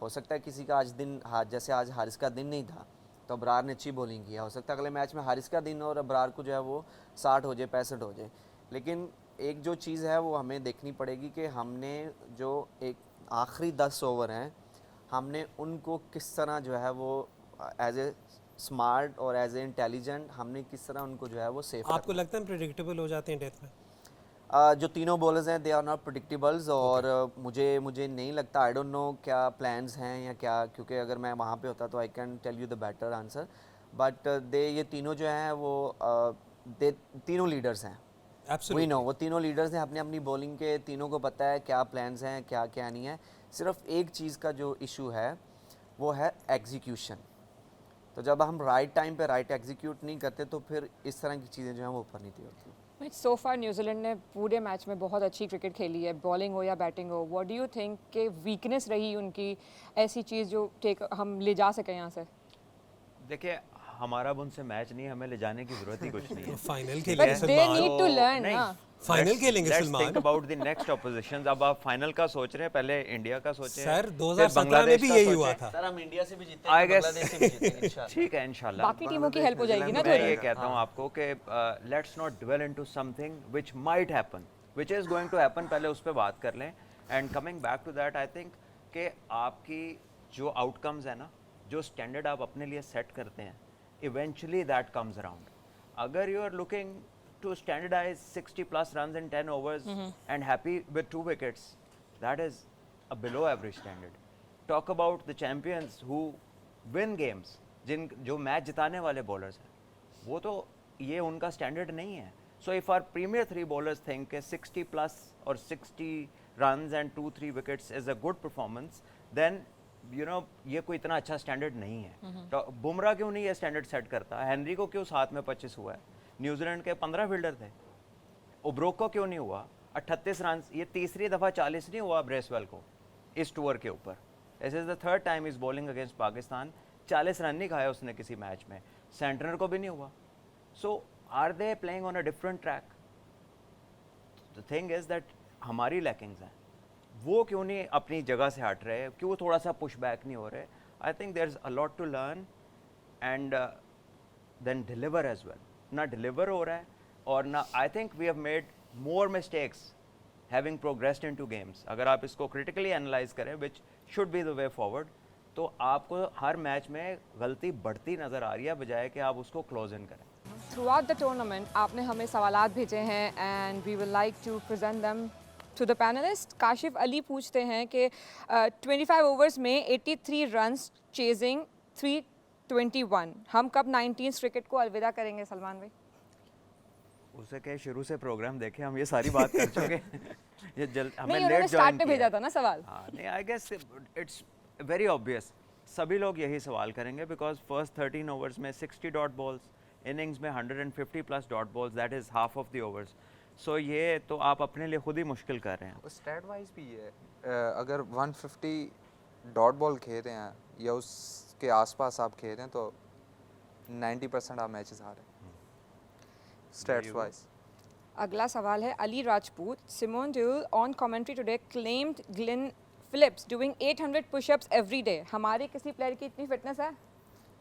हो सकता है किसी का आज दिन जैसे आज हारिस का दिन नहीं था तो अबरार ने अच्छी बॉलिंग किया, हो सकता है अगले मैच में हारिस का दिन और अबरार को जो है वो 60 हो जाए, 65 हो जाए। लेकिन एक जो चीज़ है वो हमें देखनी पड़ेगी कि हमने जो एक आखिरी 10 ओवर हैं हमने उनको किस तरह जो है वो एज ए स्मार्ट और एज ए इंटेलिजेंट हमने किस तरह उनको जो है वो सेफ। आपको लगता है प्रेडिक्टेबल हो जाते हैं डेथ में? जो तीनों बॉलर्स हैं दे आर नॉट प्रेडिक्टेबल्स और मुझे नहीं लगता, आई डोंट नो क्या प्लान्स हैं या क्या, क्योंकि अगर मैं वहाँ पे होता तो I can tell you the better answer. But ये तीनों जो हैं वो दे तीनों लीडर्स हैं, वी नो, वो तीनों लीडर्स हैं, अपनी अपनी बॉलिंग के तीनों को पता है क्या प्लान्स हैं क्या क्या नहीं है। सिर्फ एक चीज़ का जो इशू है वो है एग्जीक्यूशन। तो जब हम राइट टाइम पे राइट एग्जीक्यूट नहीं करते तो फिर इस तरह की चीज़ें जो हैं वो ऊपर नहीं होती। सो फार न्यूजीलैंड ने पूरे मैच में बहुत अच्छी क्रिकेट खेली है, बॉलिंग हो या बैटिंग हो। व्हाट डू यू थिंक कि वीकनेस रही उनकी, ऐसी चीज़ जो हम ले जा सकें यहाँ से? देखिए हमारा अब उनसे मैच नहीं, हमें ले जाने की जरूरत ही कुछ नहीं है। फाइनल But खेलेंगे they Salman. need to learn, नहीं, हाँ। फाइनल खेलेंगे let's Salman. Think about the next opposition's. अब आप फाइनल का सोच रहे हैं, पहले इंडिया का सोचें, सर फिर 2017 में बांग्लादेश भी का यही सोचें। हुआ था। सर हम इंडिया से भी जीते I हैं, guess बांग्लादेश से भी जीतेंगे इंशाल्लाह। ठीक है इंशाल्लाह। बाकी टीमों की हेल्प हो जाएगी ना मैं थोड़ी। ये कहता हूँ आपको कि let's not dwell into something which might happen, which is going to happen, पहले उस पर बात कर लें। And coming back to that, I think कि आपकी जो आउटकम्स है ना, जो स्टैंडर्ड आप अपने लिए सेट करते हैं, इवेंचुअली दैट कम्स अराउंड। अगर you are looking to standardize 60 plus runs in 10 overs and happy with 2 wickets, that is a below average standard. Talk about the champions who win games, जो match जिताने वाले bowlers हैं, वो तो ये उनका standard नहीं है। So if our premier 3 bowlers think कि 60 प्लस और 60 runs and 2-3 wickets is a good performance, then you know ये कोई इतना अच्छा स्टैंडर्ड नहीं है। तो बुमराह क्यों नहीं ये स्टैंडर्ड सेट करता? हेनरी को क्यों 7 में 25 हुआ है? न्यूजीलैंड के 15 फील्डर थे। ओब्रोक को क्यों नहीं हुआ 38 रन? ये तीसरी दफ़ा 40 नहीं हुआ ब्रेसवेल को इस टूर के ऊपर। This is the third time is bowling against Pakistan, 40 run नहीं खाया उसने किसी मैच में। सेंटनर को भी नहीं हुआ। So are they playing on a different track? The thing is that हमारी लैकिंग्स हैं, वो क्यों नहीं अपनी जगह से हट रहे, क्यों थोड़ा सा पुश बैक नहीं हो रहे? I think there is a lot to learn and then deliver as well. ना डिलीवर हो रहा है और ना, I think we have made more mistakes having progressed into games. अगर आप इसको क्रिटिकली एनालाइज करें, which should be the way forward, तो आपको हर मैच में गलती बढ़ती नज़र आ रही है बजाय कि आप उसको क्लोज इन करें। थ्रू आउट द टूर्नामेंट आपने हमें सवालात भेजे हैं and we will like to present them to the panelist. Kashif Ali पूछते हैं कि 25 ओवर्स में 83 रन्स चेजिंग 321, हम कब 19th क्रिकेट को अलविदा करेंगे सलमान भाई? उसे कहे शुरू से प्रोग्राम देखें, हम ये सारी बात कर चुके ये जल्द हमें नहीं, लेट स्टार्ट ज्वाइन में भेजा था ना सवाल। हाँ नहीं, I guess it's very obvious, सभी लोग यही सवाल करेंगे बिकॉज फर्स्ट 13 ओवर्स में 60 डॉट बॉल्स, इनिंग्स में 150 plus dot balls, that is half of the overs. So ये तो आप अपने लिए खुद ही मुश्किल कर रहे हैं। स्टैट वाइज भी है, अगर 150 डॉट बॉल खेल रहे हैं या आपके आसपास आप खेल रहे हैं तो 90% आप मैचेस हार रहे हैं स्टैट्स वाइज। अगला सवाल है Ali Rajput. Simon Doull on commentary today claimed Glenn Phillips doing 800 pushups every day. हमारे किसी प्लेयर की इतनी फिटनेस है?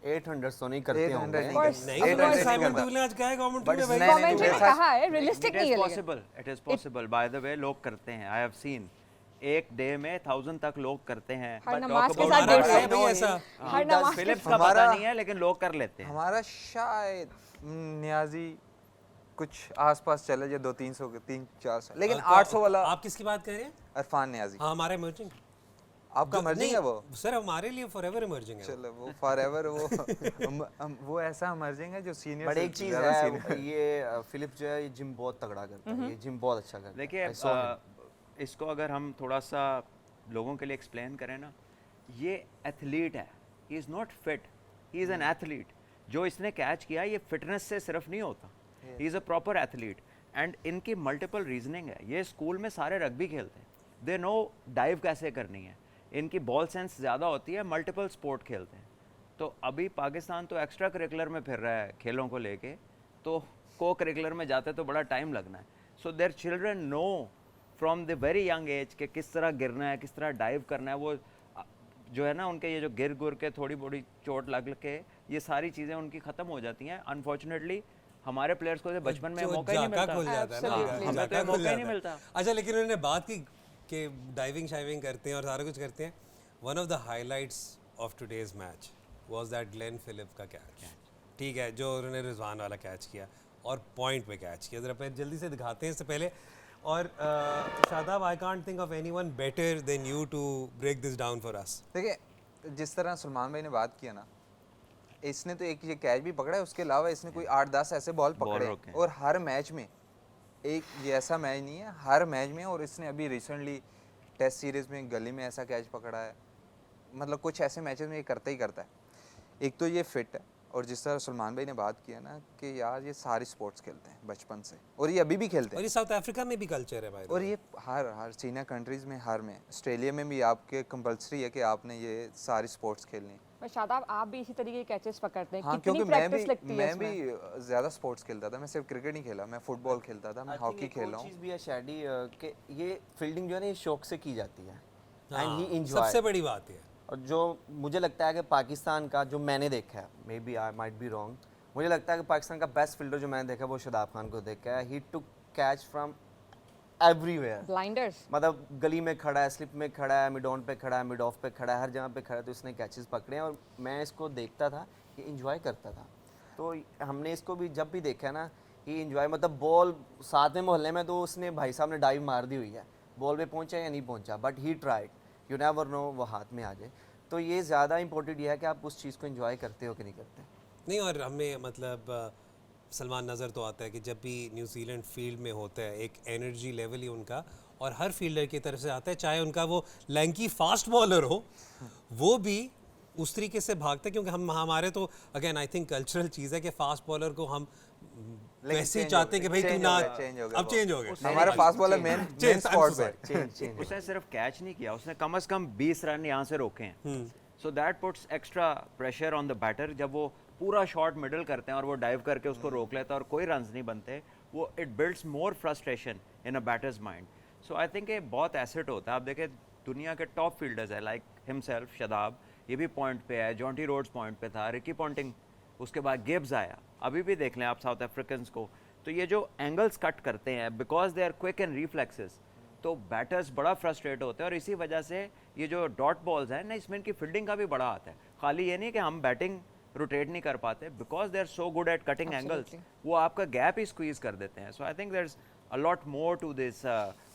800 तो नहीं करते 800 होंगे नहीं course. नहीं Eight तो hundred साइमन नहीं ड्यूल ने आज क्या है कमेंट्री But में भाई? नहीं, कमेंट्री में ऐसा- कहा है रियलिस्टिक नहीं है लेकिन। It is possible by the way, लोग करते हैं। आई हैव सीन एक डे में 1000 तक लोग करते हैं। हर But नमाज talk के about साथ हमारा 150 है भाई ऐसा। हर नमाज के फिलिप्स का पता हमारा- नहीं है, लेकिन लोग कर लेते हैं। हमारा शायद नियाजी कुछ आसपास चले जाए 200-300 के 300-400, लेकिन तो 800 वाला आप किसकी बात कर रहे हैं? इरफान नियाजी। हाँ हमारा इमर्जिंग। आपका मर्जिंग है वो? सर हमारे लिए फॉरएवर इमर्जिंग है। चलो वो फॉरएवर वो ऐसा इमर्जिंग है जो सीनियर बट एक चीज़ है, ये फिलिप जो है ये जिम बहुत तगड़ा करता है, ये जिम बहुत अच्छा करता है। देखिए I saw him. इसको अगर हम थोड़ा सा लोगों के लिए एक्सप्लेन करें ना, ये एथलीट है, he is not fit, he is an athlete. जो इसने कैच किया ये फिटनेस से सिर्फ नहीं होता, he is a proper athlete. And इनकी मल्टीपल रीजनिंग है। ये स्कूल में सारे रग्बी खेलते हैं, दे नो डाइव कैसे करनी है, इनकी बॉल सेंस ज़्यादा होती है, मल्टीपल स्पोर्ट खेलते हैं। तो अभी पाकिस्तान तो एक्स्ट्रा करिकुलर में फिर रहा है खेलों को लेके, तो को करिकुलर में जाते तो बड़ा टाइम लगना है। So their children know from the very young age कि किस तरह गिरना है, किस तरह डाइव करना है। वो जो है ना, उनके ये जो गिर गुर के थोड़ी बड़ी चोट लग के ये सारी चीज़ें उनकी ख़त्म हो जाती हैं। अनफॉर्चुनेटली हमारे प्लेयर्स को बचपन में जो मौका ही नहीं जाका खुल मिलता। जाता है ना, Absolutely. हमें तो जाका मौका खुल ही नहीं जाता है। मिलता। अच्छा, लेकिन उन्होंने बात की कि डाइविंग शाइविंग करते हैं और सारा कुछ करते हैं। One of the highlights of today's match was that Glenn Phillip का कैच। ठीक है, जो उन्होंने रिजवान वाला कैच किया और पॉइंट पे कैच किया। ज़रा पहले जल्दी से दिखाते हैं इससे पहले। और Shadab, I can't think of anyone better than you to break this down for us. देखिए, जिस तरह सलमान भाई ने बात किया ना, इसने तो एक ये कैच भी पकड़ा है, उसके अलावा इसने कोई 8-10 ऐसे बॉल पकड़े रोके हैं। और हर मैच में, एक ये ऐसा मैच नहीं है, हर मैच में। और इसने अभी रिसेंटली टेस्ट सीरीज में गली में ऐसा कैच पकड़ा है। मतलब कुछ ऐसे मैचेस में ये करता ही करता है। एक तो ये फिट है, और जिस तरह सलमान भाई ने बात किया ना कि यार ये सारी स्पोर्ट्स खेलते हैं बचपन से, और ये अभी भी खेलते और हैं। ये साउथ अफ्रीका में भी कल्चर है भाई। और ये हर सीनियर कंट्रीज में, हर में, ऑस्ट्रेलिया में भी आपके कंपलसरी है कि आपने ये सारी स्पोर्ट्स खेलनी है। पर शादाब आप भी इसी तरीके के कैचेस पकड़ते हैं। हाँ, कितनी क्योंकि प्रैक्टिस लगती है मैं इसमें? भी ज़्यादा स्पोर्ट्स खेलता था। मैं सिर्फ क्रिकेट नहीं खेला, मैं फुटबॉल खेलता था, मैं हॉकी खेला हूँ। चीज़ भी है शैडी कि ये फील्डिंग जो है ना ये शौक से की जाती है हाँ, एंड ही सबसे एंजॉय। बड़ी बात है। और जो मुझे लगता है कि पाकिस्तान का, जो मैंने देखा है, maybe I might be wrong, मुझे लगता है कि पाकिस्तान का बेस्ट फील्डर जो मैंने देखा है वो शादाब खान को देखा है। ही टुक कैच फ्रॉम एवरीवेयर। ब्लाइंडर्स। मतलब गली में खड़ा है, स्लिप में खड़ा है, मिड ऑन पे खड़ा है, मिड ऑफ पे खड़ा है, हर जगह पे खड़ा है, तो इसने कैचेस पकड़े हैं। और मैं इसको देखता था, ये इंजॉय करता था। तो हमने इसको भी जब भी देखा है ना, ये इंजॉय, मतलब बॉल साथ में मोहल्ले में, तो उसने भाई साहब ने डाइव मार दी हुई है, बॉल पे पहुंचा या नहीं पहुंचा, but he tried. You never know वो हाथ में आ जाए। तो ये ज़्यादा इंपॉर्टेंट ये है कि आप उस चीज़ को इंजॉय करते हो कि नहीं करते। नहीं, और हमें मतलब सलमान नज़र तो आता है कि जब भी न्यूजीलैंड फील्ड में होता है एक एनर्जी लेवल ही उनका और हर फील्डर की तरफ से आता है, चाहे उनका वो लैंकी फास्ट बॉलर हो, वो भी उस तरीके से भागता है। क्योंकि हमारे तो अगेन आई थिंक कल्चरल चीज़ है कि फास्ट बॉलर को हम वैसे ही change चाहते हैं हो कि भाई गया, तू ना, change हो गया अब वो। चेंज हो गया। हमारा फास्ट बॉलर मेन स्पॉट पे। चेंज उसने सिर्फ कैच नहीं किया, उसने कम से कम 20 रन यहाँ से रोके हैं। So that puts extra pressure on the batter. जब वो पूरा शॉट मिडल करते हैं और वो डाइव करके उसको रोक लेता है और कोई रन्स नहीं बनते, वो it builds more frustration in a batters mind. So I think ये बहुत एसेट होता है। आप देखें दुनिया के टॉप फील्डर्स है, लाइक हिमसेल्फ शादाब, ये भी पॉइंट पे है, जॉन्टी रोड्स पॉइंट पे था, रिकी पॉन्टिंग, उसके बाद गिब्स आया, अभी भी देख लें आप साउथ अफ्रीकन्स को। तो ये जो एंगल्स कट करते हैं because they are quick and reflexes, तो बैटर्स बड़ा फ्रस्ट्रेट होते हैं। और इसी वजह से ये जो डॉट बॉल्स हैं ना, इसमें इनकी फील्डिंग का भी बड़ा हाथ है। खाली ये नहीं कि हम बैटिंग रोटेट नहीं कर पाते, because they are so good at cutting angles, वो आपका गैप ही स्क्वीज कर देते हैं। So I think there is a lot more to this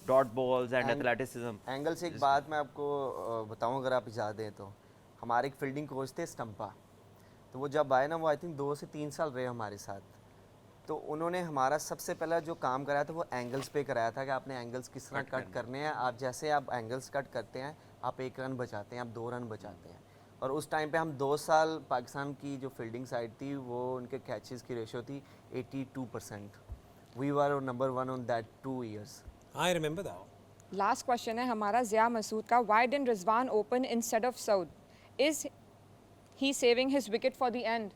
dot balls and athleticism. Angle से एक बात मैं आपको बताऊं, अगर आप इजाज़त दें तो। हमारे एक फील्डिंग कोच थे स्टम्पा, तो वो जब आए ना, वो आई थिंक 2 से 3 साल रहे हमारे साथ। तो उन्होंने हमारा सबसे पहला जो काम कराया था वो एंगल्स पे कराया था कि आपने एंगल्स किस तरह कट करने हैं। आप जैसे आप एंगल्स कट करते हैं, आप 1 रन बचाते हैं, आप 2 रन बचाते हैं। और उस टाइम पे हम 2 साल पाकिस्तान की जो फील्डिंग साइड थी, वो उनके कैचेस की रेशियो थी 82%। We were number 1 on that 2 years। I remember that. Last question है हमारा ज़िया मसूद का। Why didn't Rizwan open instead of Saud? Is he saving his wicket for the end.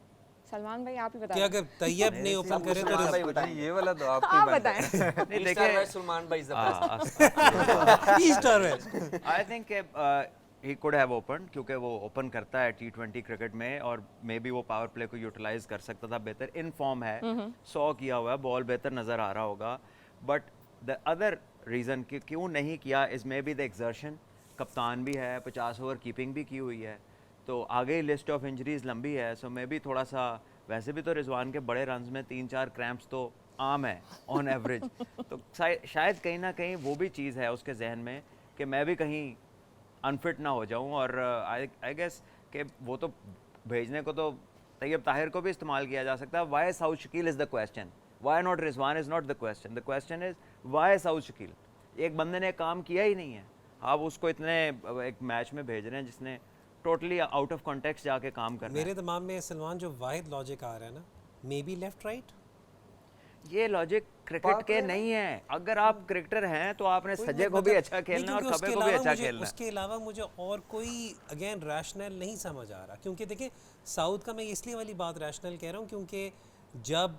Salman भाई आप ही क्या बताएं। अगर तैयब नहीं ओपन करे तो सलमान भाई नहीं, बताएं। ये वाला तो आप आप बताएं। नहीं देखिए देखिए सलमान भाई is the best. I think he could have open, क्योंकि वो ओपन करता है T20 क्रिकेट में, और मे बी वो पावर प्ले को यूटिलाइज कर सकता था बेहतर। इन फॉर्म है, 100 किया हुआ है, बॉल बेहतर नजर आ रहा होगा। बट द अदर रीजन कि क्यों नहीं किया is may be the exertion. कप्तान भी है, 50 ओवर कीपिंग भी की हुई है, तो आगे लिस्ट ऑफ इंजरीज लंबी है। सो मे बी थोड़ा सा, वैसे भी तो रिजवान के बड़े रन्स में 3-4 क्रैम्प्स तो आम है ऑन एवरेज। तो शायद कहीं ना कहीं वो भी चीज़ है उसके जहन में कि मैं भी कहीं अनफिट ना हो जाऊं। और आई गेस कि वो तो भेजने को तो तैयब ताहिर को भी इस्तेमाल किया जा सकता है। Why Saud Shakeel is the question, why not Rizwan is not the question is why Saud Shakeel. एक बंदे ने काम किया ही नहीं है, आप उसको इतने एक मैच में भेज रहे हैं जिसने टोटली आउट ऑफ कॉन्टेक्स्ट जाके काम करना है। मेरे दिमाग में सलमान जो वाहिद लॉजिक आ रहा है ना, मे बी लेफ्ट राइट। ये लॉजिक क्रिकेट के नहीं है। अगर आप क्रिकेटर हैं तो आपने सजे को भी अच्छा खेलना और खबे को भी अच्छा खेलना। उसके अलावा मुझे और कोई अगेन रैशनल नहीं समझ आ रहा, क्योंकि देखिए साउथ का मैं इसलिए वाली बात रैशनल कह रहा हूँ क्योंकि जब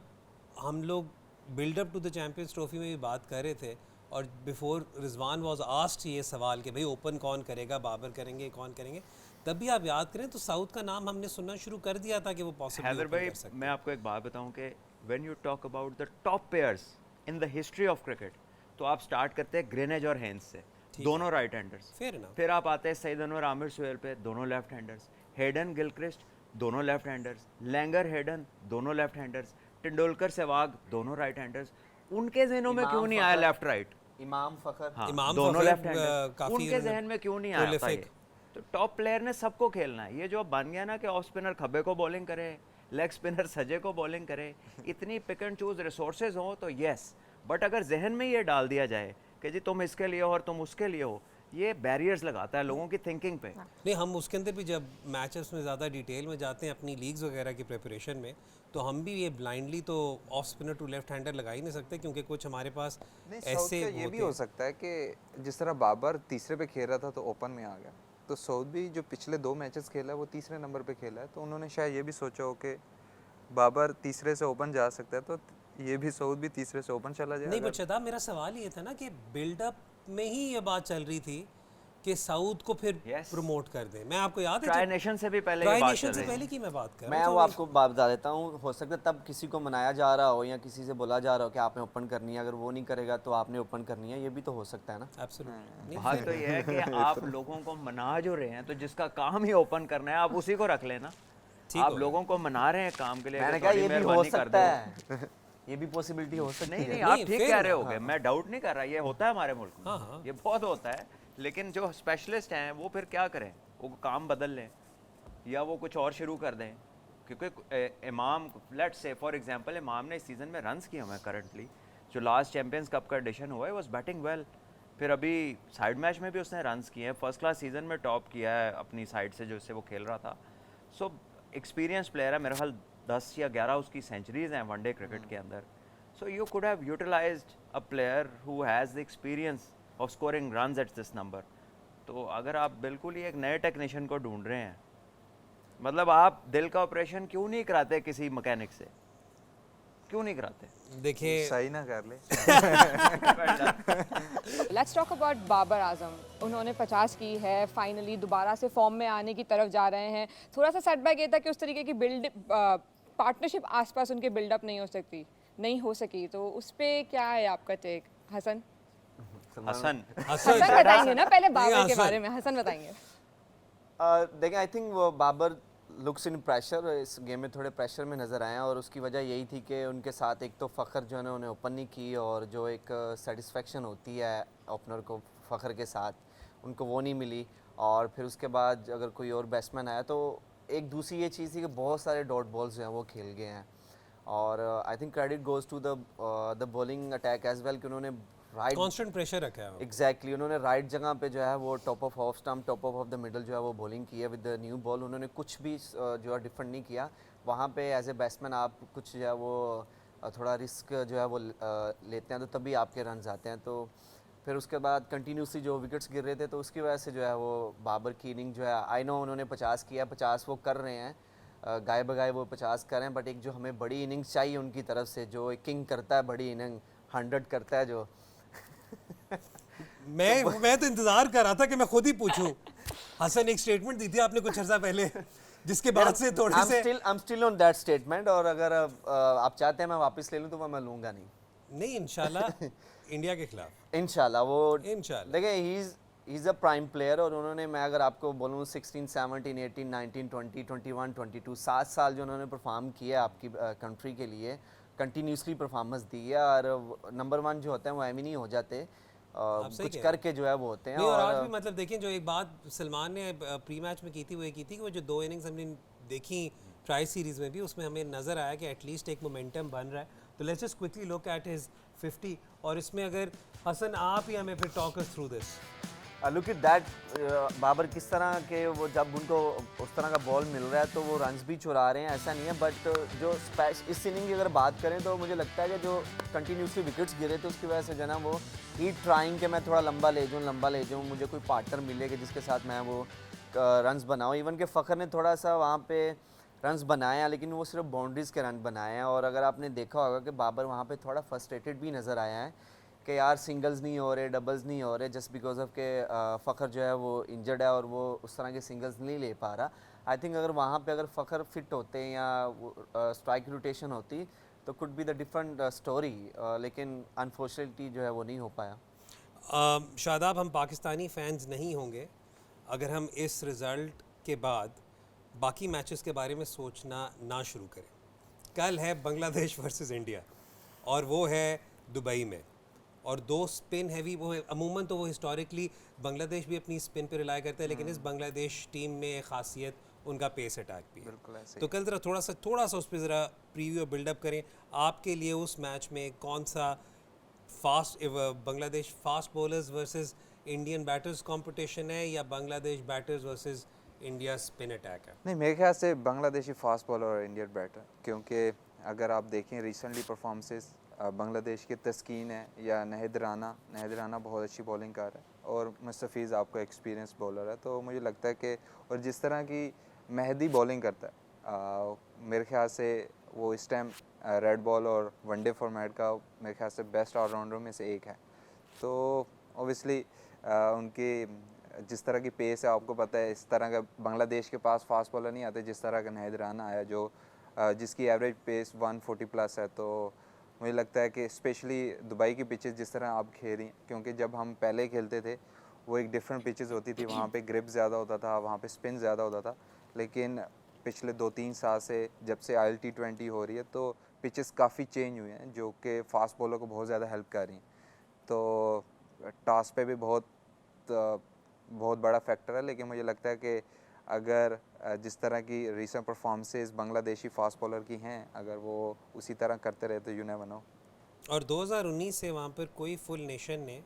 हम लोग buildup to the champions trophy में भी बात कर रहे थे और बिफोर रिजवान वाज आस्क्ड ये सवाल कि भाई ओपन कौन करेगा, बाबर करेंगे, कौन करेंगे, तब भी आप याद करें तो साउथ का नाम हमने सुनना शुरू कर दिया था कि वो पॉसिबली हैदर ओपन भाई, कर सकते मैं हैं। आपको एक बात बताऊं कि when you talk about the top players in the history of cricket, तो आप स्टार्ट करते हैं ग्रेनेज और हेंस से, दोनों राइट हैंडर्स। Fair enough. फिर आप आते हैं सईद अनवर आमिर सुहेल पे, दोनों लेफ्ट हैंडर्स। हेडन गिलक्रिस्ट, दोनों लेफ्ट हैंडर्स। लैंगर हेडन, दोनों लेफ्ट हैंडर्स। तेंदुलकर सहवाग, दोनों राइट हैंडर्स। उनके जहनों में क्यों नहीं आया लेफ्ट राइट? इमाम फखर। हाँ, इमाम दोनों फखर, लेफ्ट हैंडर्स। काफी उनके उन्होंने जहन में क्यों नहीं आया था ये? prolific। तो टॉप प्लेयर ने सबको खेलना है। ये जो बन गया ना कि ऑफ स्पिनर खब्बे को बॉलिंग करे, लेग स्पिनर सजे को बॉलिंग करे, इतनी पिक एंड चूज रिसोर्सेज हो तो यस। बट अगर जहन में ये डाल दिया जाए कि जी तुम इसके लिए हो और तुम उसके लिए हो, ये बैरियर्स लगाता है लोगों की थिंकिंग पे। नहीं, हम उसके अंदर भी जब मैचेस में ज़्यादा डिटेल में जाते हैं अपनी लीग्स वगैरह की प्रिपरेशन में, तो हम भी ये ब्लाइंडली तो off spinner to left hander लगा ही नहीं सकते, क्योंकि कुछ हमारे पास नहीं, साउथ ऐसे का ये भी होते हो सकता है कि जिस तरह बाबर तीसरे पे खेल रहा था तो ओपन में आ गया, तो साउथ भी जो पिछले 2 मैचेस खेला है वो तीसरे नंबर पे खेला है, तो उन्होंने शायद ये भी सोचा हो कि बाबर तीसरे से ओपन जा सकता है, तो ये भी साउथ भी तीसरे से ओपन चला नहीं। जाएगा। बट शदाब, मेरा सवाल ये था ना कि बिल्डअप में ही ये बात चल रही थी कि साउथ को फिर Yes। प्रमोट कर दे। मैं आपको याद है ट्राई नेशन से भी पहले ये ट्राई बात नेशन चल से रही पहले थी। की मैं बात कर रहा मैं हूँ। वो आपको बात बता देता हूँ, हो सकता है तब किसी को मनाया जा रहा हो या किसी से बोला जा रहा हो कि आपने ओपन करनी है, अगर वो नहीं करेगा तो आपने ओपन करनी है, ये भी तो हो सकता है ना। एब्सोल्युटली। बात तो ये है कि आप लोगों को मना जो रहे हैं, तो जिसका काम ही ओपन करना है आप उसी को रख लेना। आप लोगों को मना रहे हैं काम के लिए, मैंने कि कहा थोड़ी ये भी हो मेहरबानी कर सकता दो। है, ये भी पॉसिबिलिटी हो सकती नहीं है। नहीं, नहीं, आप ठीक fair कह है। रहे होगे, मैं डाउट नहीं कर रहा, ये होता है हमारे मुल्क हाँ, में, हाँ। ये बहुत होता है। लेकिन जो स्पेशलिस्ट हैं वो फिर क्या करें, वो काम बदल लें या वो कुछ और शुरू कर दें। क्योंकि इमाम, लेट्स से फॉर एग्जांपल, इमाम ने इस सीज़न में रन्स किए हुए हैं करंटली। जो लास्ट चैंपियंस कप का एडिशन हुआ है वाज बैटिंग वेल। फिर अभी साइड मैच में भी उसने रन्स किए हैं, फर्स्ट क्लास सीज़न में टॉप किया है अपनी साइड से जो इससे वो खेल रहा था। सो एक्सपीरियंस प्लेयर है, मेरे ख्याल 10 या 11 उसकी सेंचुरीज हैं वनडे क्रिकेट के अंदर। So you could have utilised a player who has the experience of scoring runs at this number. तो अगर आप बिल्कुल ही एक नए टेक्नीशियन को ढूंढ रहे हैं, मतलब आप दिल का ऑपरेशन क्यों नहीं कराते किसी मैकेनिक से, क्यों नहीं कराते? देखिए, सही ना कर ले। Let's talk about Babar Azam. उन्होंने 50 की है, फाइनली दोबारा से फॉर्म में आने की तरफ जा रहे हैं। थोड़ा सा सेटबैक ये था कि उस तरीके की पार्टनरशिप आसपास उनके बिल्डअप नहीं हो सकी, तो उस पर क्या है आपका टेक? हसन हसन हसन बताएंगे ना पहले बाबर के हसन। बारे में, हसन बताएंगे। देखिए, आई थिंक वो बाबर लुक्स इन प्रेशर, इस गेम में थोड़े प्रेशर में नज़र आए हैं, और उसकी वजह यही थी कि उनके साथ एक तो फ़खर जो है ना उन्हें ओपन नहीं की, और जो एक सेटिस्फेक्शन होती है ओपनर को फ़खर के साथ, उनको वो नहीं मिली। और फिर उसके बाद अगर कोई और बैट्समैन आया तो एक दूसरी ये चीज़ थी कि बहुत सारे डॉट बॉल्स जो हैं वो खेल गए हैं। और I think credit goes to the bowling attack as well कि उन्होंने राइट कांस्टेंट प्रेशर रखा है। एग्जैक्टली उन्होंने राइट जगह पे जो है वो top of off stump, top of the middle जो है वो बॉलिंग की है विद द न्यू बॉल। उन्होंने कुछ भी जो है डिफरेंट नहीं किया वहाँ पे। एज ए बैट्समैन आप कुछ जो है वो थोड़ा रिस्क जो है वो लेते हैं तो तभी आपके रन आते हैं। तो फिर उसके बाद कंटिन्यूसली जो विकेट्स गिर रहे थे तो उसकी वजह से जो है वो बाबर की इनिंग जो है, आई नो उन्होंने 50 किया, 50 वो कर रहे हैं, गाय बगाए वो 50 कर रहे हैं, बट एक जो हमें बड़ी इनिंग्स चाहिए उनकी तरफ से, जो एक किंग करता है बड़ी इनिंग 100 करता है जो मैं तो इंतजार कर रहा था कि मैं खुद ही पूछूं। हसन एक स्टेटमेंट दी थी आपने कुछ अर्सा पहले, जिसके बाद से थोड़े से I'm still on that statement, और अगर आप चाहते हैं मैं वापस ले लूँ तो मैं लूँगा नहीं। नहीं, इंशाल्लाह इंडिया के खिलाफ इंशाल्लाह वो इंशाल्लाह। देखिए he is a prime player, और उन्होंने, मैं अगर आपको बोलूँ 16, 17, 18, 19, 20, 21, 22 7 साल जो उन्होंने परफॉर्म किया आपकी कंट्री के लिए, कंटिन्यूसली परफॉर्मेंस दी है, और नंबर 1 जो होते हैं वो एम ही नहीं हो जाते, सही कुछ कह रहे करके जो है वो होते हैं। नहीं, और आज भी मतलब देखें, जो एक बात सलमान ने प्री मैच में की थी वो ये की थी कि वो जो 2 इनिंग्स हमने देखी ट्राई सीरीज में भी, उसमें हमें नज़र आया कि एटलीस्ट एक मोमेंटम बन रहा है। तो let's just quickly look at his 50, और इसमें अगर हसन आप ही हमें फिर talk us through this. Look at that, Babar किस तरह के वो, जब उनको उस तरह का बॉल मिल रहा है तो वो रन्स भी चुरा रहे हैं, ऐसा नहीं है, बट जो इस इनिंग की अगर बात करें तो मुझे लगता है कि जो कंटिन्यूसली विकेट्स गिरे थे उसकी वजह से जो है ना वो ही ट्राइंग के मैं थोड़ा लंबा ले जाऊँ, मुझे कोई पार्टनर मिले कि जिसके साथ मैं वो रन्स बनाऊँ। इवन के फ़खर ने थोड़ा सा वहाँ पे रन्स बनाए हैं, लेकिन वो सिर्फ बाउंड्रीज़ के रन बनाए हैं, और अगर आपने देखा होगा कि बाबर वहाँ पे थोड़ा फ्रस्ट्रेटेड भी नज़र आया है कि यार सिंगल्स नहीं हो रहे, डबल्स नहीं हो रहे, जस्ट बिकॉज ऑफ के फ़खर जो है वो इंजर्ड है और वो उस तरह के सिंगल्स नहीं ले पा रहा। आई थिंक अगर वहाँ पे अगर फ़खर फिट होते या स्ट्राइक रोटेशन होती तो could be the different story, लेकिन अनफॉर्चुनेटली जो है वो नहीं हो पाया। शादाब, हम पाकिस्तानी फैंस नहीं होंगे अगर हम इस रिज़ल्ट के बाद बाकी मैचेस के बारे में सोचना ना शुरू करें। कल है बांग्लादेश वर्सेस इंडिया, और वो है दुबई में, और 2 स्पिन हैवी वो है। अमूमन तो वो हिस्टोरिकली बांग्लादेश भी अपनी स्पिन पे रिलाई करता है, लेकिन इस बांग्लादेश टीम में एक खासियत उनका पेस अटैक भी है। बिल्कुल ऐसे तो कल ज़रा थोड़ा सा उस पर ज़रा प्रीव्यू बिल्डअप करें। आपके लिए उस मैच में कौन सा fast Bangladesh fast bowlers versus Indian batters competition है, या Bangladesh batters versus India spin attack है? नहीं, मेरे ख्याल से बांग्लादेशी फास्ट बॉलर और इंडियन बैटर, क्योंकि अगर आप देखें रिसेंटली परफॉर्मेंसेस बांग्लादेश के तस्कीन है या नहिद राना बहुत अच्छी बॉलिंग कर रहा है, और मुस्तफ़ीज़ आपका एक्सपीरियंस बॉलर है, तो मुझे लगता है कि और जिस तरह की मेहदी बॉलिंग करता है, मेरे ख्याल से वो इस टाइम रेड बॉल और वनडे फॉर्मेट का मेरे ख्याल से बेस्ट ऑलराउंडर में से एक है। तो ऑब्वियसली उनकी जिस तरह की पेस है, आपको पता है इस तरह का बांग्लादेश के पास फास्ट बॉलर नहीं आते जिस तरह का नहिद राना आया, जो जिसकी एवरेज पेस 140 प्लस है। तो मुझे लगता है कि स्पेशली दुबई की पिचेस जिस तरह आप खेल रही हैं, क्योंकि जब हम पहले खेलते थे वो एक डिफरेंट पिचेस होती थी, वहाँ पे ग्रिप ज़्यादा होता था, वहाँ पे स्पिन ज़्यादा होता था, लेकिन पिछले 2-3 साल से जब से ILT20 हो रही है तो पिचेस काफ़ी चेंज हुए हैं, जो कि फास्ट बॉलर को बहुत ज़्यादा हेल्प कर रही हैं। तो टॉस पे भी बहुत बड़ा फैक्टर है, लेकिन मुझे लगता है कि अगर जिस तरह की recent performances Bangladeshi fast bowler की हैं, अगर वो उसी तरह करते रहे तो यू नेवर नो। और 2019 से वहाँ पर कोई फुल नेशन ने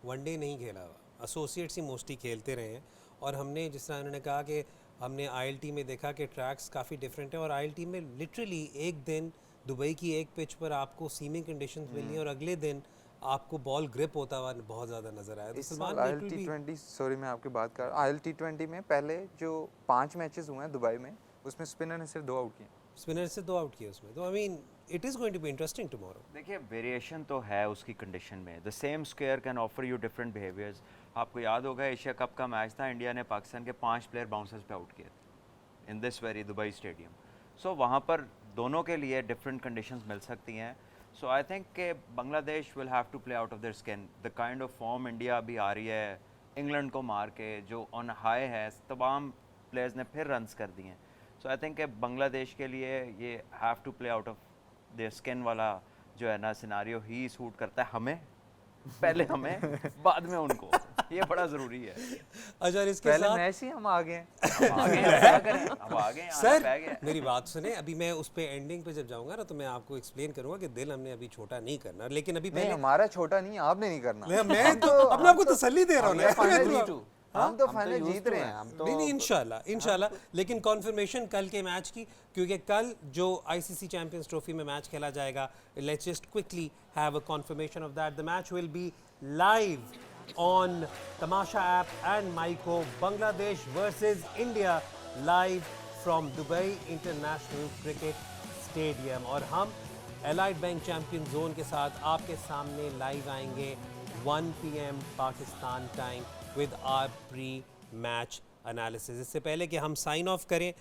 वनडे नहीं खेला हुआ, एसोसिएट्स ही मोस्टली खेलते रहे हैं। और हमने जिस तरह उन्होंने कहा कि हमने ILT में देखा कि ट्रैक्स काफ़ी डिफरेंट है, और ILT में लिटरली एक दिन दुबई की एक पिच पर आपको सीमिंग कंडीशंस मिलनी है, और अगले दिन आपको बॉल ग्रिप होता हुआ बहुत ज़्यादा नज़र आया। तो इस सलमान साल बिल्कुल भी ILT20, सॉरी मैं आपकी बात कर ILT20 में पहले जो 5 मैचेस हुए हैं दुबई में, उसमें स्पिनर ने सिर्फ 2 आउट किए, स्पिनर से 2 आउट किए उसमें। तो I mean it is going to be interesting tomorrow. देखिए वेरिएशन तो है उसकी कंडीशन में, the same square can offer you different behaviours. आपको याद होगा एशिया कप का मैच था, इंडिया ने पाकिस्तान के 5 प्लेयर बाउंसर्स पे आउट किए थे in this very Dubai stadium. So वहाँ पर दोनों के लिए डिफरेंट कंडीशंस मिल सकती हैं। सो आई थिंक कि Bangladesh will have to play out of their skin. The kind of form India अभी आ रही है, इंग्लैंड को मार के जो ऑन हाई है, तमाम प्लेयर्स ने फिर रन्स कर दिए हैं। सो आई थिंक कि बांग्लादेश के लिए ये have to play out of their skin वाला जो है ना सिनारियो ही सूट करता है हमें, पहले हमें बाद में उनको, ये बड़ा ज़रूरी है। अच्छा, और इसके पहले साथ मैच ही हम आ गए हैं। अब आ गए सर पै गए। मेरी बात सुने, अभी मैं उस पे एंडिंग पे जब जाऊंगा ना तो मैं आपको एक्सप्लेन करूंगा कि दिल हमने अभी छोटा नहीं करना, लेकिन अभी नहीं, पहले हमारा छोटा नहीं, आपने नहीं करना। मैं तो अपने आप को तसल्ली दे रहा हूँ ना। हम तो फाइनल जीत रहे हैं। नहीं इंशाल्लाह, लेकिन कॉन्फर्मेशन कल के मैच की, क्योंकि कल जो ICC चैंपियंस ट्रॉफी में मैच खेला जाएगा, let's just quickly have a confirmation of that. The match will be live on Tamasha app and Myco. Bangladesh versus India live from Dubai International Cricket Stadium. और हम allied Bank champion zone के साथ आपके सामने live आएंगे 1 PM Pakistan time with our pre match analysis. इससे पहले कि हम साइन ऑफ करें,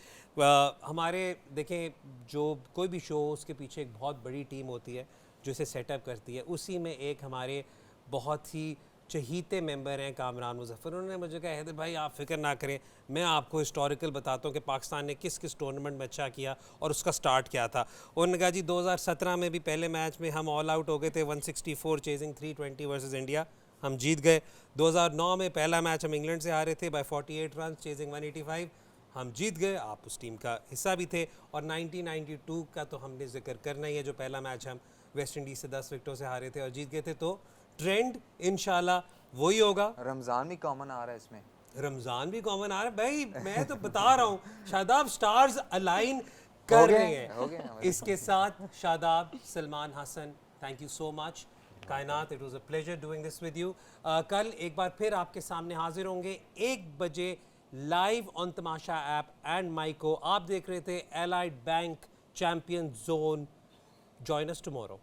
हमारे देखें जो कोई भी शो उसके पीछे एक बहुत बड़ी टीम होती है जो इसे सेटअप करती है। उसी में एक हमारे बहुत ही चहीते मेंबर हैं कामरान मुजफ्फर। उन्होंने मुझे कहा हैदर भाई आप फिक्र ना करें, मैं आपको हिस्टोरिकल बताता हूँ कि पाकिस्तान ने किस किस टूर्नामेंट में अच्छा किया और उसका स्टार्ट क्या था। उन्होंने कहा जी 2017 में भी पहले मैच में हम ऑल आउट हो गए थे 164 चेजिंग 320 वर्सेस इंडिया, हम जीत गए। 2009 में पहला मैच हम इंग्लैंड से हारे थे बाय 48 रन चेजिंग 185, हम जीत गए, आप उस टीम का हिस्सा भी थे। और 1992 का तो हमने जिक्र करना ही है, जो पहला मैच हम वेस्ट इंडीज़ से 10 विकेटों से हारे थे और जीत गए थे। तो ट्रेंड इंशाल्लाह वही होगा। रमज़ान भी कॉमन आ रहा है इसमें, रमज़ान भी कॉमन आ रहा है भाई, मैं तो बता रहा हूँ शादाब स्टार्स अलाइन कर रहे हो गया हैं। इसके साथ Shadab, Salman Hasan, thank you so much. Kainat, it was a pleasure doing this with you. कल एक बार फिर आपके सामने हाजिर होंगे 1 बजे live on Tamasha app and Myco. आप देख रहे थे Allied Bank champion zone. Join us tomorrow.